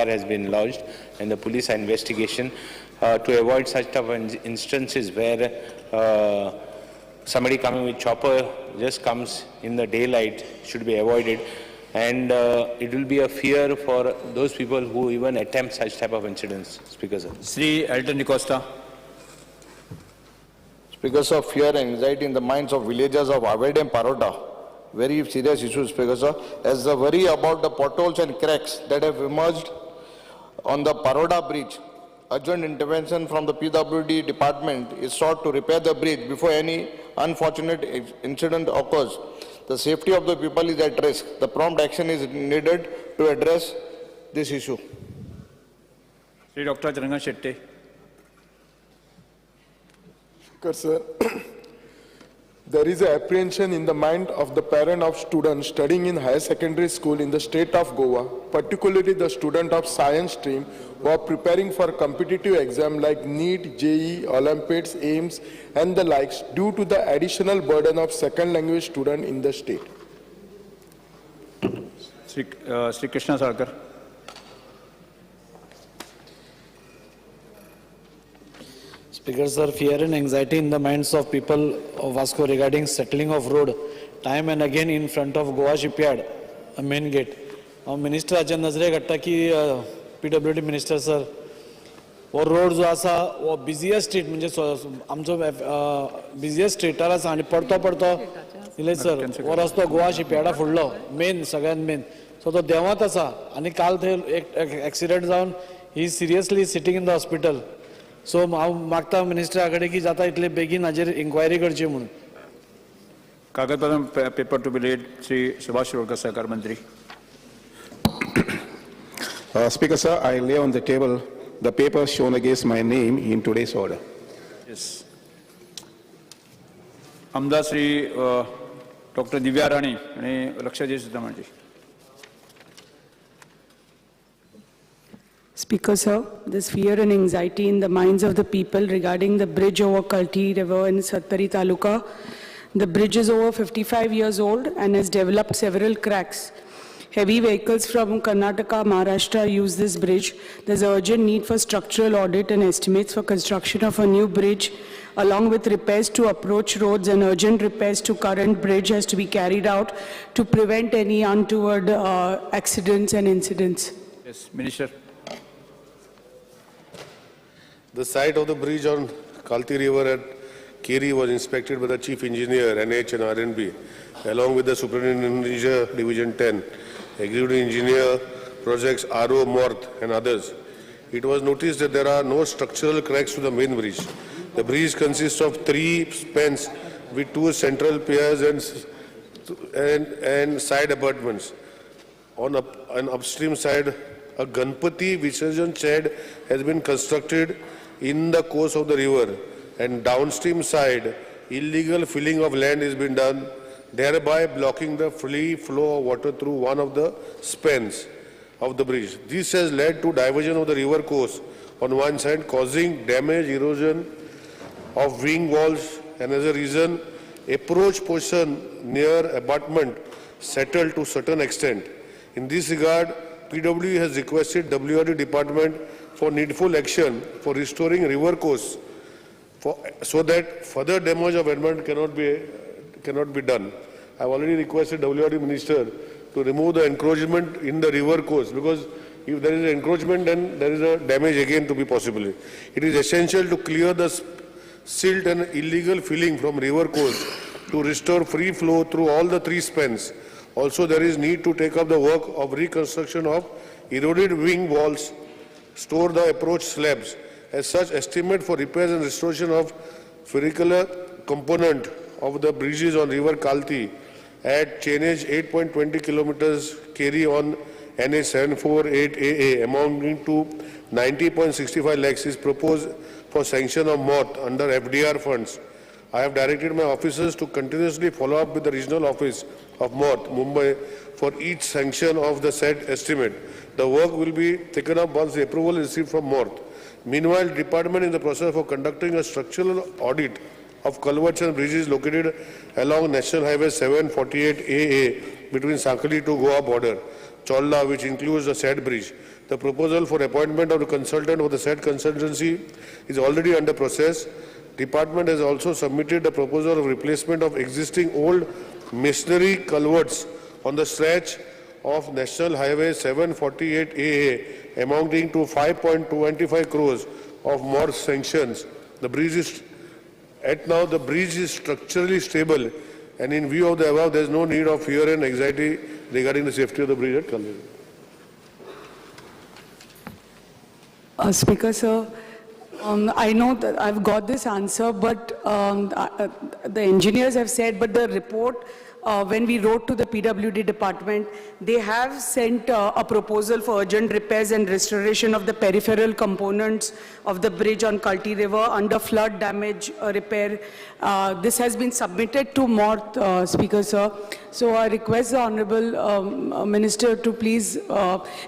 Speaker 14: has been lodged and the police are investigation, to avoid such type of instances where somebody coming with chopper just comes in the daylight should be avoided. And it will be a fear for those people who even attempt such type of incidents. Speaker sir.
Speaker 5: Shri Elton D'Costa.
Speaker 1: Speaker sir, fear and anxiety in the minds of villagers of Aved and Parota, very serious issues, Speaker sir, as the worry about the potholes and cracks that have emerged on the Parota bridge. Urgent intervention from the PWD department is sought to repair the bridge before any unfortunate incident occurs. The safety of the people is at risk. The prompt action is needed to address this issue.
Speaker 5: Shri Dr. Jananga Shetty.
Speaker 8: Sir, there is an apprehension in the mind of the parent of students studying in higher secondary school in the state of Goa, particularly the student of science stream who are preparing for competitive exam like NEET, JEE, Olympiads, AIMS and the likes due to the additional burden of second language student in the state.
Speaker 5: Sri Krishna Sarkar.
Speaker 15: Speaker, sir, fear and anxiety in the minds of people of Vasco regarding settling of road time and again in front of Goa shipyard, main gate. Minister आच्या नजरेक हाडटा की PWD मिनिस्टर सर वो रोड जो आसा वो बिझियस्ट स्ट्रीट म्हणजे आमचो बिझियस्ट स्ट्रीटार आसा आनी पडतो इले सर वो रस्तो गोवा शिपयार्डा फुडलो मेन सगळ्यात मेन सो तो देवात आसा आनी काल थंय एक एक्सिडेंट जावन he seriously sitting in the hospital so हांव मागता मिनिस्टरा कडेन की जाता इतले बेगीन हाजेर इन्क्वायरी करची म्हणून
Speaker 5: कागदपत्र paper to be laid Shri Subhash Shirodkar सहकार मंत्री.
Speaker 16: Speaker, sir, I lay on the table the papers shown against my name in today's order.
Speaker 5: Yes. आमदार श्री डॉक्टर दिव्या राणी आणि लक्षाजी सुद्दामाजी.
Speaker 17: Speaker, sir, there's fear and anxiety in the minds of the people regarding the bridge over Kalti River in Sattari Taluka. The bridge is over 55 years old and has developed several cracks. Heavy vehicles from Karnataka, Maharashtra use this bridge. There's urgent need for structural audit and estimates for construction of a new bridge, along with repairs to approach roads and urgent repairs to current bridge has to be carried out to prevent any untoward accidents and incidents.
Speaker 5: Yes, Minister.
Speaker 18: The site of the bridge on Kalti River at Keri was inspected by the Chief Engineer, NH and RNB, along with the Superintendent Division 10, Executive Engineer, Projects RO, Morth and others. It was noticed that there are no structural cracks to the main bridge. The bridge consists of 3 spans with 2 central piers and side abutments. On an upstream side, a Ganpati Visarjan shed has been constructed in the course of the river, and downstream side, illegal filling of land has been done, thereby blocking the free flow of water through one of the spans of the bridge. This has led to diversion of the river course on one side, causing damage, erosion of wing walls, and as a reason, approach portion near abutment settled to certain extent. In this regard, PW has requested WRD department for needful action for restoring river course so that further damage of environment cannot be done. I have already requested WRD minister to remove the encroachment in the river course, because if there is an encroachment, then there is a damage again to be possible. It is essential to clear the silt and illegal filling from river course to restore free flow through all the 3 spans. Also, there is need to take up the work of reconstruction of eroded wing walls, store the approach slabs. As such, estimate for repairs and restoration of funicular component of the bridges on river Kalti at chainage 8.20 kilometers carry on NH 748 AA amounting to 90.65 lakhs is proposed for sanction of MOT under FDR funds. I have directed my officers to continuously follow up with the regional office of MOT, Mumbai, for each sanction of the said estimate. The work will be taken up once the approval is received from MOT. Meanwhile, the department is in the process of conducting a structural audit of culverts and bridges located along National Highway 748 AA between Sakali to Goa border, Cholla, which includes the said bridge. The proposal for appointment of the consultant for the said consultancy is already under process. Department has also submitted the proposal of replacement of existing old masonry culverts on the stretch of National Highway 748 AA amounting to 5.25 crores of more sanctions. The bridge is, at now the bridge is structurally stable, and in view of the above, there is no need of fear and anxiety regarding the safety of the bridge at Kalti.
Speaker 17: Speaker, sir, I know that I've got this answer, but the engineers have said, but the report when we wrote to the PWD department, they have sent a proposal for urgent repairs and restoration of the peripheral components of the bridge on Kalti River under flood damage repair. This has been submitted to MORTH, Speaker, sir. So I request the Honorable Minister to please,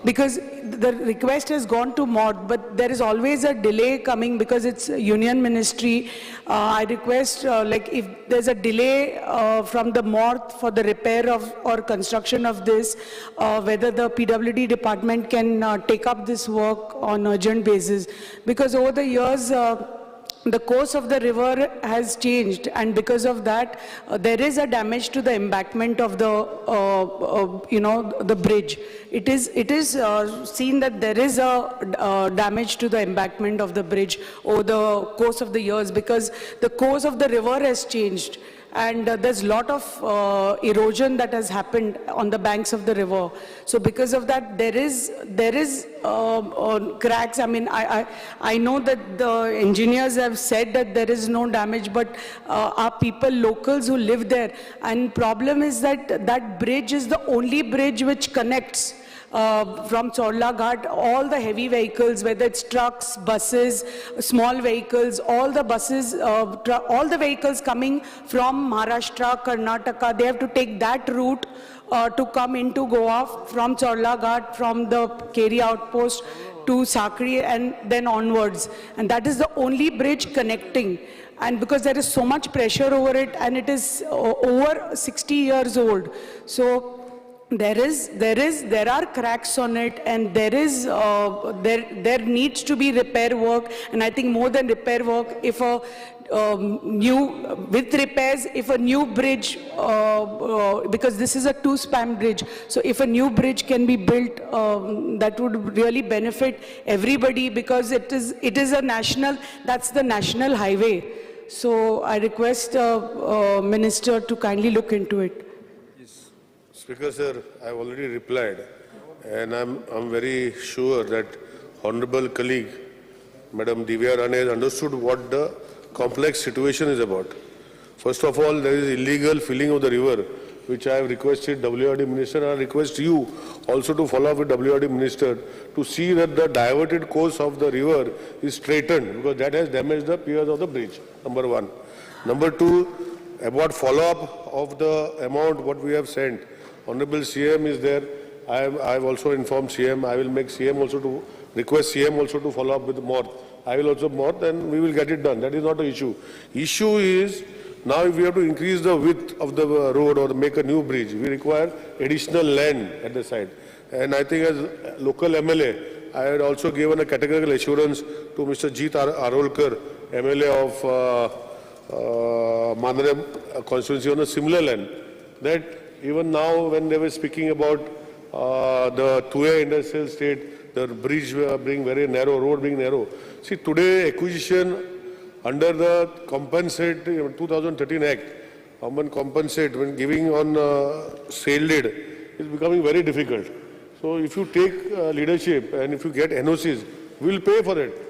Speaker 17: because the request has gone to MORTH, but there is always a delay coming because it's a Union Ministry. I request, like, if there's a delay from the MORTH for the repair of or construction of this, whether the PWD department can take up this work on urgent basis, because over the years the course of the river has changed, and because of that there is a damage to the embankment of the the bridge. It is seen that there is a damage to the embankment of the bridge over the course of the years, because the course of the river has changed, and there's a lot of erosion that has happened on the banks of the river. So because of that, there is cracks. I mean, I know that the engineers have said that there is no damage, but our people, locals who live there, and problem is that that bridge is the only bridge which connects from Chorla Ghat, all the heavy vehicles, whether it's trucks, buses, small vehicles, all the buses, all the vehicles coming from Maharashtra, Karnataka, they have to take that route to come into Goa from Chorla Ghat, from the Keri outpost to Sakri and then onwards. And that is the only bridge connecting. And because there is so much pressure over it, and it is over 60 years old. So there are cracks on it, and there needs to be repair work. And I think more than repair work, if a with repairs, if a new bridge, because this is a two-span bridge, so if a new bridge can be built, that would really benefit everybody, because it is a national, that's the national highway. So I request Minister to kindly look into it.
Speaker 18: Speaker, sir, I have already replied, and I'm very sure that honorable colleague, Madam Divya Rane, has understood what the complex situation is about. First of all, there is illegal filling of the river, which I have requested WRD Minister, and I request you also to follow up with WRD Minister to see that the diverted course of the river is straightened, because that has damaged the piers of the bridge, number one. Number two, about follow-up of the amount what we have sent. Honorable CM is there. I have also informed CM. I will make CM also to request CM also to follow up with MORTH. I will also MORTH, and we will get it done. That is not the issue. Issue is now if we have to increase the width of the road or make a new bridge, we require additional land at the side. And I think as local MLA, I had also given a categorical assurance to Mr. Jeet Arolkar, MLA of Mandre constituency on a similar land, that even now, when they were speaking about the Tuya industrial state, the bridge being very narrow, road being narrow. See, today acquisition under the compensate 2013 Act, common compensate when giving on sale deed is becoming very difficult. So if you take leadership and if you get NOCs, we will pay for it.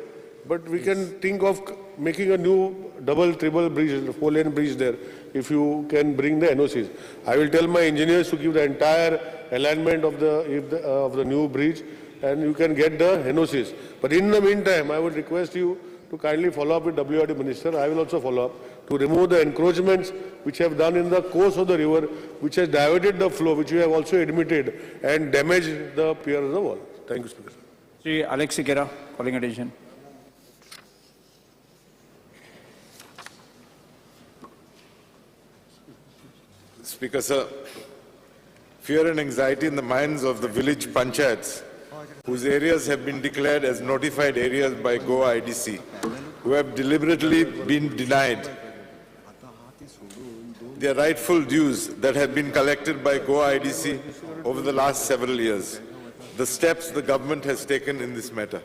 Speaker 18: But we can think of making a new double, triple bridge, 4-lane bridge there, if you can bring the NOCs. I will tell my engineers to give the entire alignment of the new bridge, and you can get the NOCs. But in the meantime, I would request you to kindly follow up with WRD Minister. I will also follow up to remove the encroachments which have done in the course of the river, which has diverted the flow, which you have also admitted, and damaged the pier of the wall. Thank you, Speaker.
Speaker 5: Sri Alex Sikera, calling attention.
Speaker 13: Speaker, sir, fear and anxiety in the minds of the village panchayats, whose areas have been declared as notified areas by Goa IDC, who have deliberately been denied their rightful dues that have been collected by Goa IDC over the last several years. The steps the government has taken in this matter.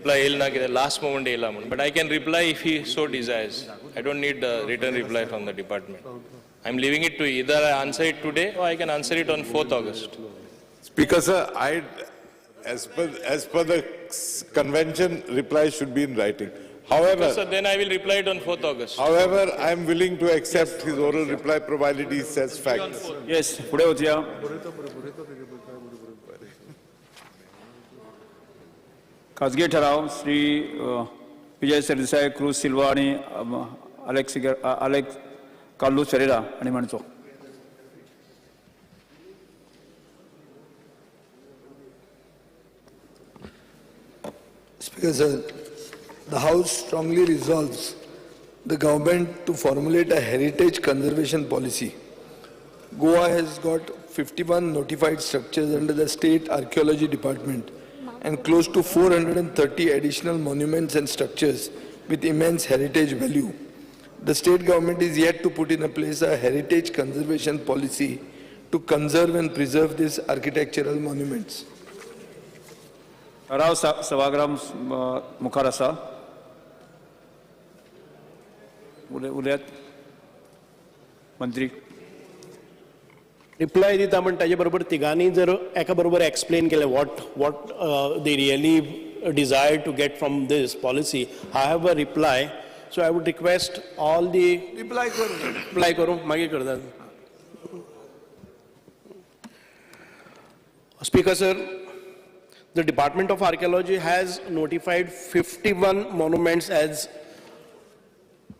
Speaker 3: Last moment, but I can reply if he so desires. I don't need a written reply from the department. I'm leaving it to either I answer it today or I can answer it on 4th August.
Speaker 13: Speaker, sir, as per the convention, replies should be in writing.
Speaker 18: However,
Speaker 3: So then I will reply it on 4th August.
Speaker 18: however, I am willing to accept his oral reply provided he says facts.
Speaker 5: Yes पुढे वचूया. खाजगी ठराव श्री विजय सरदेसाय, क्रूज सिल्वा आणि अलेक्स कार्लोस फेरेरा आणि मांडचो.
Speaker 15: Speaker sir, the House strongly resolves the government to formulate a heritage conservation policy. Goa has got 51 notified structures under the State Archaeology Department and close to 430 additional monuments and structures with immense heritage value. The state government is yet to put in place a heritage conservation policy to conserve and preserve these architectural monuments.
Speaker 5: ठराव सभागृह मुखार आसा. उलयात मंत्री.
Speaker 19: रिप्लाय दिता पण ताजे बरोबर तिगांनी जर एका बरोबर एक्सप्लेन केलें what they really desire to get from this policy. I have a reply, so I would request all the reply करूं मागीर करतात. Speaker sir, the Department of Archaeology has notified 51 monuments as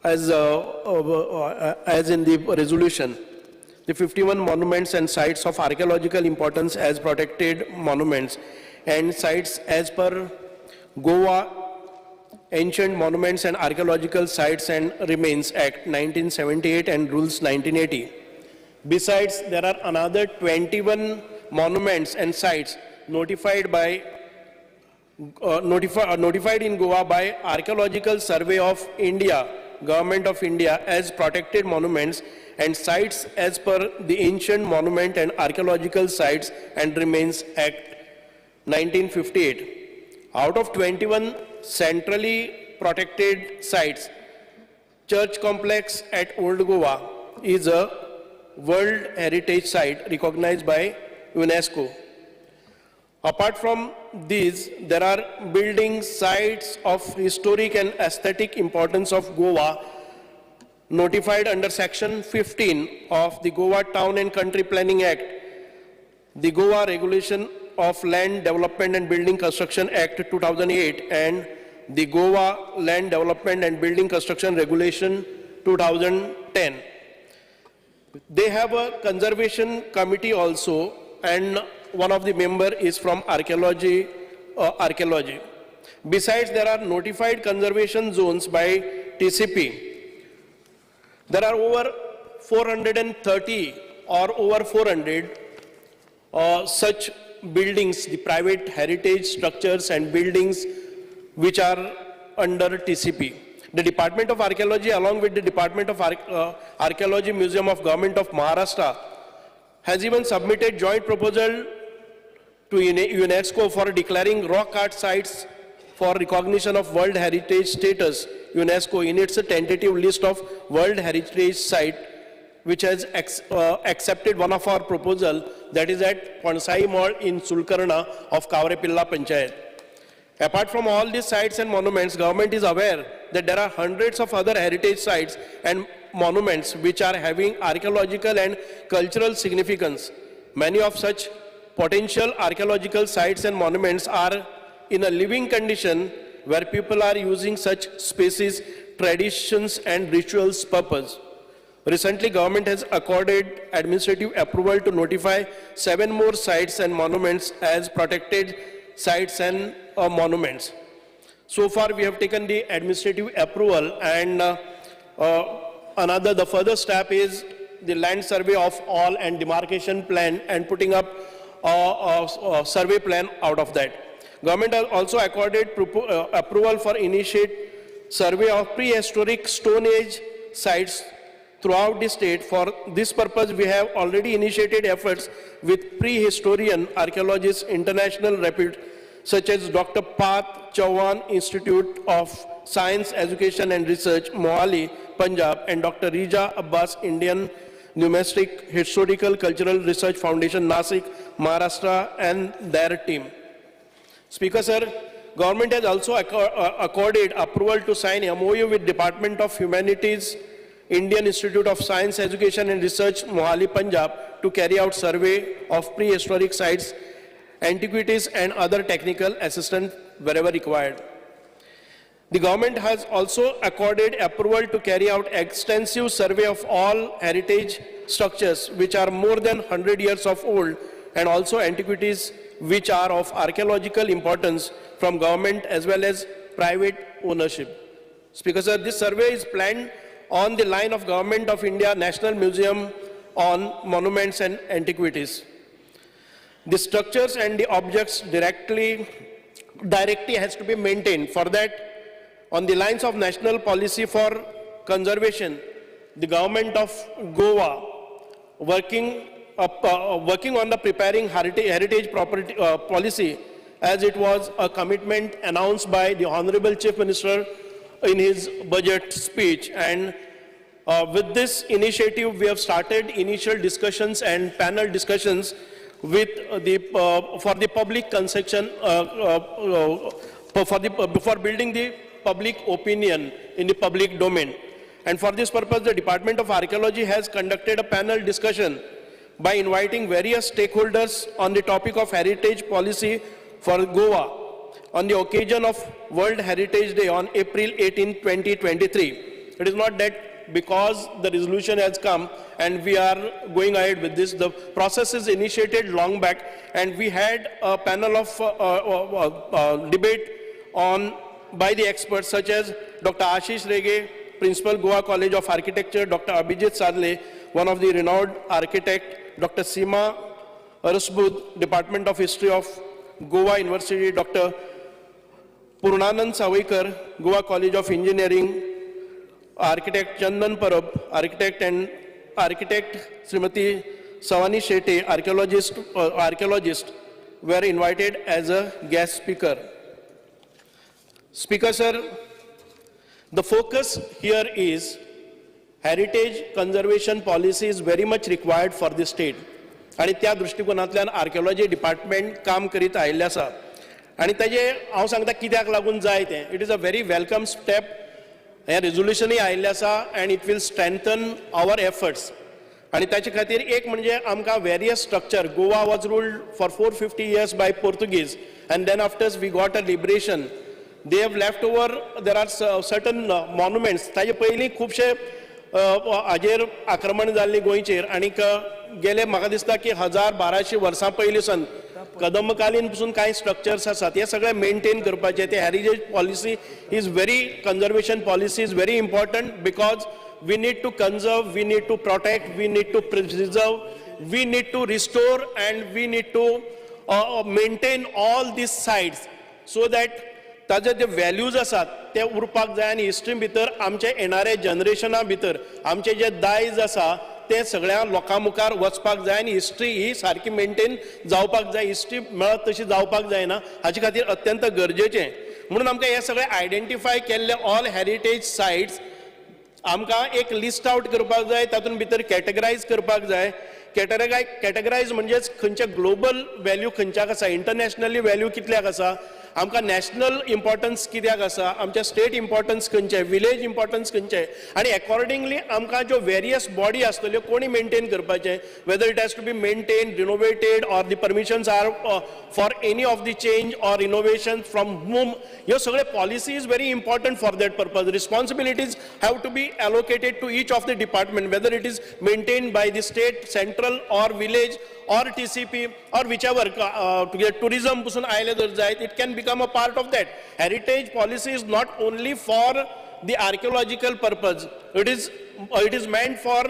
Speaker 19: in the resolution. The 51 monuments and sites of archaeological importance as protected monuments and sites as per Goa Ancient Monuments and Archaeological Sites and Remains Act 1978 and Rules 1980. Besides, there are another 21 monuments and sites notified in Goa by Archaeological Survey of India, Government of India as protected monuments and sites as per the Ancient Monument and Archaeological Sites and Remains Act 1958. Out of 21 centrally protected sites, Church Complex at Old Goa is a World Heritage Site recognized by UNESCO. Apart from these, there are buildings, sites of historic and aesthetic importance of Goa notified under Section 15 of the Goa Town and Country Planning Act, the Goa Regulation of Land Development and Building Construction Act 2008 and the Goa Land Development and Building Construction Regulation 2010. They have a conservation committee also, and one of the member is from archaeology. Besides, there are notified conservation zones by TCP. There are over 430 or over 400 such buildings, the private heritage structures and buildings which are under TCP. The Department of Archaeology, along with the Department of Archaeology Museum of Government of Maharashtra, has even submitted joint proposal to UNESCO for declaring rock art sites for recognition of World Heritage status. UNESCO in its tentative list of World Heritage Site, which has accepted one of our proposal, that is at Pansai Mall in Sulkarna of Kavrepilla Panchayat. Apart from all these sites and monuments, government is aware that there are hundreds of other heritage sites and monuments which are having archaeological and cultural significance. Many of such potential archaeological sites and monuments are in a living condition where people are using such spaces, traditions and rituals purpose. Recently, government has accorded administrative approval to notify 7 more sites and monuments as protected sites and monuments. So far, we have taken the administrative approval, and the further step is the land survey of all and demarcation plan and putting up a survey plan out of that. Government has also accorded approval for initiate survey of prehistoric Stone Age sites throughout the state. For this purpose, we have already initiated efforts with prehistorian archaeologists international repute such as Dr. Path Chauhan Institute of Science, Education and Research, Mohali, Punjab, and Dr. Rija Abbas Indian Numismatic Historical Cultural Research Foundation, Nasik, Maharashtra, and their team. Speaker sir, government has also accorded approval to sign MOU with Department of Humanities, Indian Institute of Science, Education and Research, Mohali, Punjab, to carry out survey of prehistoric sites, antiquities and other technical assistance wherever required. The government has also accorded approval to carry out extensive survey of all heritage structures which are more than 100 years of old and also antiquities which are of archaeological importance from government as well as private ownership. Speaker sir, this survey is planned on the line of Government of India National Museum on Monuments and Antiquities. The structures and the objects directly has to be maintained. For that, on the lines of national policy for conservation, the government of Goa working on the preparing heritage property policy, as it was a commitment announced by the Honorable Chief Minister in his budget speech. And with this initiative, we have started initial discussions and panel discussions with for the public consumption for building the public opinion in the public domain. And for this purpose, the Department of Archaeology has conducted a panel discussion by inviting various stakeholders on the topic of heritage policy for Goa on the occasion of World Heritage Day on April 18, 2023. It is not that because the resolution has come and we are going ahead with this. The process is initiated long back, and we had a panel of debate on by the experts such as Dr. Ashish Rege, Principal, Goa College of Architecture, Dr. Abhijit Sadle, one of the renowned architect, Dr. Seema Arasbud, Department of History of Goa University, Dr. Purnanand Savaikar, Goa College of Engineering, architect Chandan Parab, architect Srimati Savani Shetty, archaeologist were invited as a guest speaker. Speaker sir, the focus here is heritage conservation policy is very much required for the state. आणि त्या दृष्टिकोनांतल्यान आर्किओलॉजी डिपार्टमेंट काम करीत आयिल्लें आसा. आणि ताजे हांव सांगता कित्याक लागून जाय तें. It is a very welcome step. हें रेजोल्युशनूय आयिल्लें आसा and it will strengthen our efforts. आणि ताचे खातीर एक म्हणजे आमकां various structure. Goa was ruled for 450 years by Portuguese and then after we got a liberation. They have left over, there are certain monuments. ताजे पयलीं खुबशे हाजेर आक्रमण जाल्लीं गोंयचेर आनीक गेले म्हाका दिसता की 1200 वर्सां पयलीं सन कदंबकालीन पसून कांय स्ट्रक्चर्स आसात. हे सगळे मेंटेन करपाचे. ते heritage policy is very conservation policy is very important because we need to conserve, we need to protect, we need to preserve, we need to restore and we need to maintain all these sites so that ताजे जे व्हॅल्यूज आसात ते उरपाक जाय. आनी हिस्ट्री भितर आमचे येणारे जनरेशना भितर आमचे जे दायज आसा ते सगळ्या लोकां मुखार वचपाक जाय. आनी हिस्ट्री ही सारकी मेंटेन जावपाक जाय. हिस्ट्री मेळत तशी जावपाक जायना. हाचे खातीर अत्यंत गरजेचें. म्हणून आमकां हे सगळे आयडेंटिफाय केल्ले ऑल हेरिटेज सायट्स आमकां एक लिस्ट आउट करपाक जाय. तातूंत भितर कॅटेगरायज करपाक जाय. कॅटेगरायज म्हणजेच खंयचे ग्लोबल व्हॅल्यू खंयच्याक आसा, इंटरनॅशनली व्हॅल्यू कितल्याक आसा, आमकां नॅशनल इम्पॉर्टन्स कित्याक आसा, आमच्या स्टेट इम्पॉर्टन्स खंयचे, विलेज इम्पॉर्टन्स खंयचे. आनी अकॉर्डिंगली आमकां ज्यो वेरियस बॉडी आसतल्यो कोणी मेंटेन करपाचे, whether it has to be maintain, renovated or the permissions are for any of the change or innovation from home. ह्यो सगळे policy is very important for that purpose. Responsibilities have to be allocated to each of the department, whether it is maintained by the state, central or village or TCP or whichever. Tourism pusun aile jar jayt, it can become a part of that. Heritage policy is not only for the archaeological purpose. It is meant for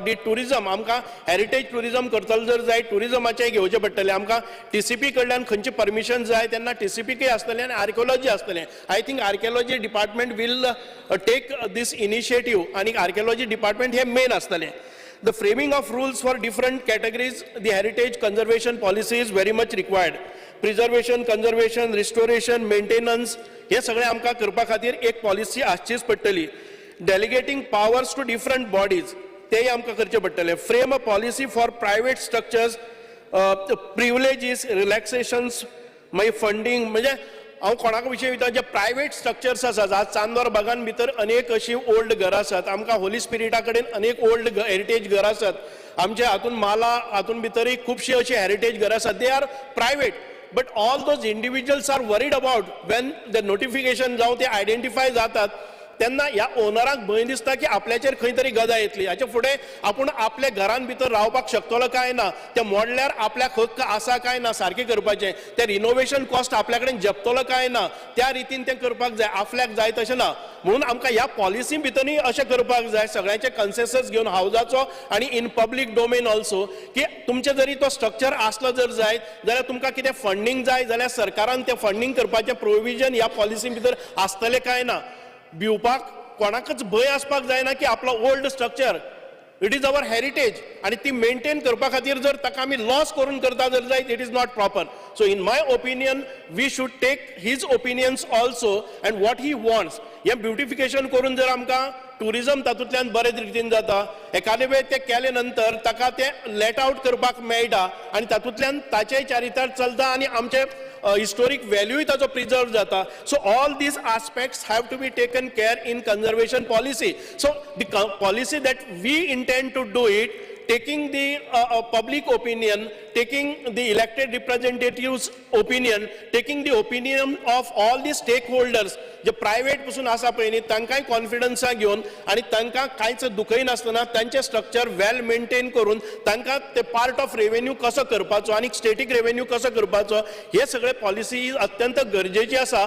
Speaker 19: the tourism. आमकां heritage tourism करतलो जर जाय, tourismaचे घेवचे पडटले. आमकां TCP कडल्यान खंयचे परमिशन जाय तेन्ना TCP के आसतलें आनी आर्किओलॉजी आसतलें. I think archaeology department will take this initiative आनी archaeology department हे main आसतलें. The framing of rules for different categories, the heritage conservation policy is very much required. Preservation, conservation, restoration, maintenance हे सगळे आमकां करपा खातीर एक पॉलिसी आसचीच पडटली. Delegating powers to different bodies तेय आमकां करचे पडटले. Frame a policy for private structures, privileges, relaxations, मागीर funding म्हणजे हांव कोणाक विशयी वयता जे प्रायवेट स्ट्रक्चर्स आसात आज चांदोर बागान भितर अनेक अशी ओल्ड घरां आसात आमकां होली स्पिरिटा कडेन अनेक ओल्ड हेरिटेज घरां आसात आमच्या हातून माला हातून भितरय खुबशी अशी हेरिटेज घरां आसात they are private but all those individuals are worried about when the notification जावं ते आयडेंटिफाय जातात तेन्ना ह्या ओनराक भंय दिसता की आपल्याचेर खंय तरी गदा येतली हाचे फुडें आपूण आपल्या घरान भितर रावपाक शकतलो काय ना ते मोडल्यार आपल्याक हक्क आसा काय ना सारकें करपाचें ते रिनोवेशन कॉस्ट आपल्या कडेन जपतलो काय ना त्या रितीन तें करपाक जाय आपल्याक जाय तशें ना म्हणून आमकां ह्या पॉलिसी भितरय अशें करपाक जाय सगळ्यांचे कन्सेन्सस घेवन हावजाचो आनी इन पब्लीक डोमेन ऑल्सो की तुमचे जरी तो स्ट्रक्चर आसलो जर जायत जाल्यार तुमकां कितें फंडींग जाय जाल्यार सरकारान तें फंडींग करपाचें प्रोविजन ह्या पॉलिसी भितर आसतलें काय ना भिवपाक कोणाकच भंय आसपाक जायना की आपलो old structure it is our heritage आणि ती मेंटेन करपा खातीर जर ताका आमी लॉस करून करता जर जायत it is not proper so in my opinion we should take his opinions also and what he wants हें ब्युटिफिकेशन करून जर आमकां टुरिजम तातूंतल्यान बरे रितीन जाता एखादे वेळ ते केले नंतर ताका ते लेट आउट करपाक मेळटा आनी तातूंतल्यान ताचेय चारितार चलता आनी आमचे हिस्टोरीक व्हॅल्यूय ताचो प्रिजर्व जाता so all these aspects have to be taken care in conservation policy so the policy that we intend to do it taking the public opinion, taking the elected representatives' opinion, taking the opinion of all the stakeholders, जे प्रायवेट पासून आसा पळय न्ही तांकांय कॉन्फिडन्सा घेवन आनी तांकां कांयच दुखय नासतना तांचें स्ट्रक्चर वेल मेंटेन करून तांकां ते पार्ट ऑफ रेवेन्यू कसो करपाचो आनी स्टेटीक रेवेन्यू कसो करपाचो हे सगळे पॉलिसी अत्यंत गरजेची आसा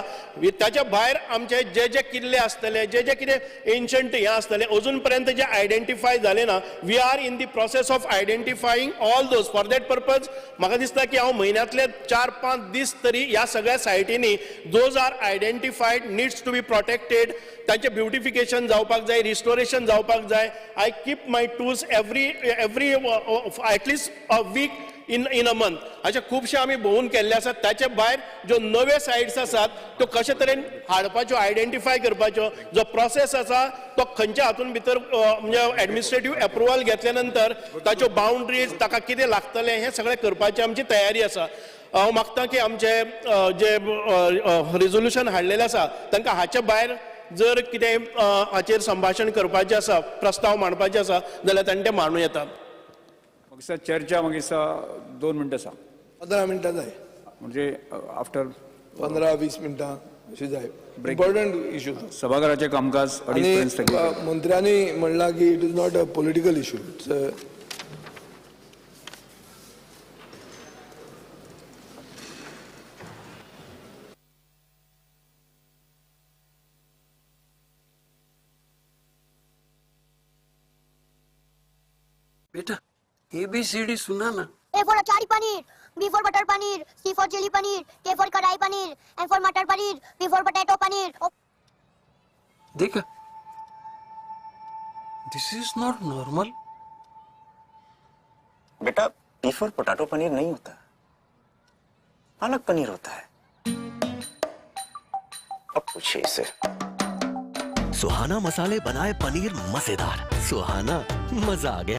Speaker 19: ताच्या भायर आमचे जे जे किल्ले आसतले जे जे कितें एन्शंट हें आसतलें अजून पर्यंत जे आयडेंटिफाय जाले ना we are in the process of identifying all those. For that purpose, म्हाका दिसता की हांव म्हयन्यांतले 4-5 दीस तरी ह्या सगळ्या सायटींनी those are identified needs to be protected. तांचे ब्युटिफिकेशन जावपाक जाय, रिस्टोरेशन जावपाक जाय. I keep my tools every at least a week in a month. अशें खुबशे आमी भोवून केल्ले आसात. ताचे भायर ज्यो नवे सायट्स आसात त्यो कशे तरेन हाडपाच्यो आयडेंटिफाय करपाच्यो जो प्रोसेस आसा तो खंयच्या हातून भितर म्हणजे एडमिनिस्ट्रेटिव्ह अप्रुवल घेतल्या नंतर ताच्यो बाउंड्रीज ताका कितें लागतलें हें सगळें करपाची आमची तयारी आसा. हांव मागता की आमचे जे रिझोल्युशन हाडलेलें आसा तांकां हाचे भायर जर कितें हाचेर संभाशण करपाचें आसा प्रस्ताव मांडपाचे आसा जाल्यार तांणी तें मांडूं येता.
Speaker 5: चर्चा मागीर 2 मिनटां आसा
Speaker 20: 15 मिनटां जाय
Speaker 5: म्हणजे आफ्टर
Speaker 20: 15-20 मिनटां अशी जाय इम्पॉर्टंट इश्यू
Speaker 5: सभाघराचें कामकाज
Speaker 20: आणि मंत्र्यांनी म्हणलां की it is not a political issue
Speaker 21: बेटा ABCD सुना ना.
Speaker 22: A for achari paneer, B for butter paneer, C for chili paneer, K for kadai paneer, M for matar paneer, P for potato paneer.
Speaker 21: देखा, this is not normal.
Speaker 23: बेटा P for potato पनीर नहीं होता, पालक पनीर होता है. अब पूछिए इसे.
Speaker 24: सुहाना मसाले बनाए पनीर मजेदार. सुहाना मजा आ गया.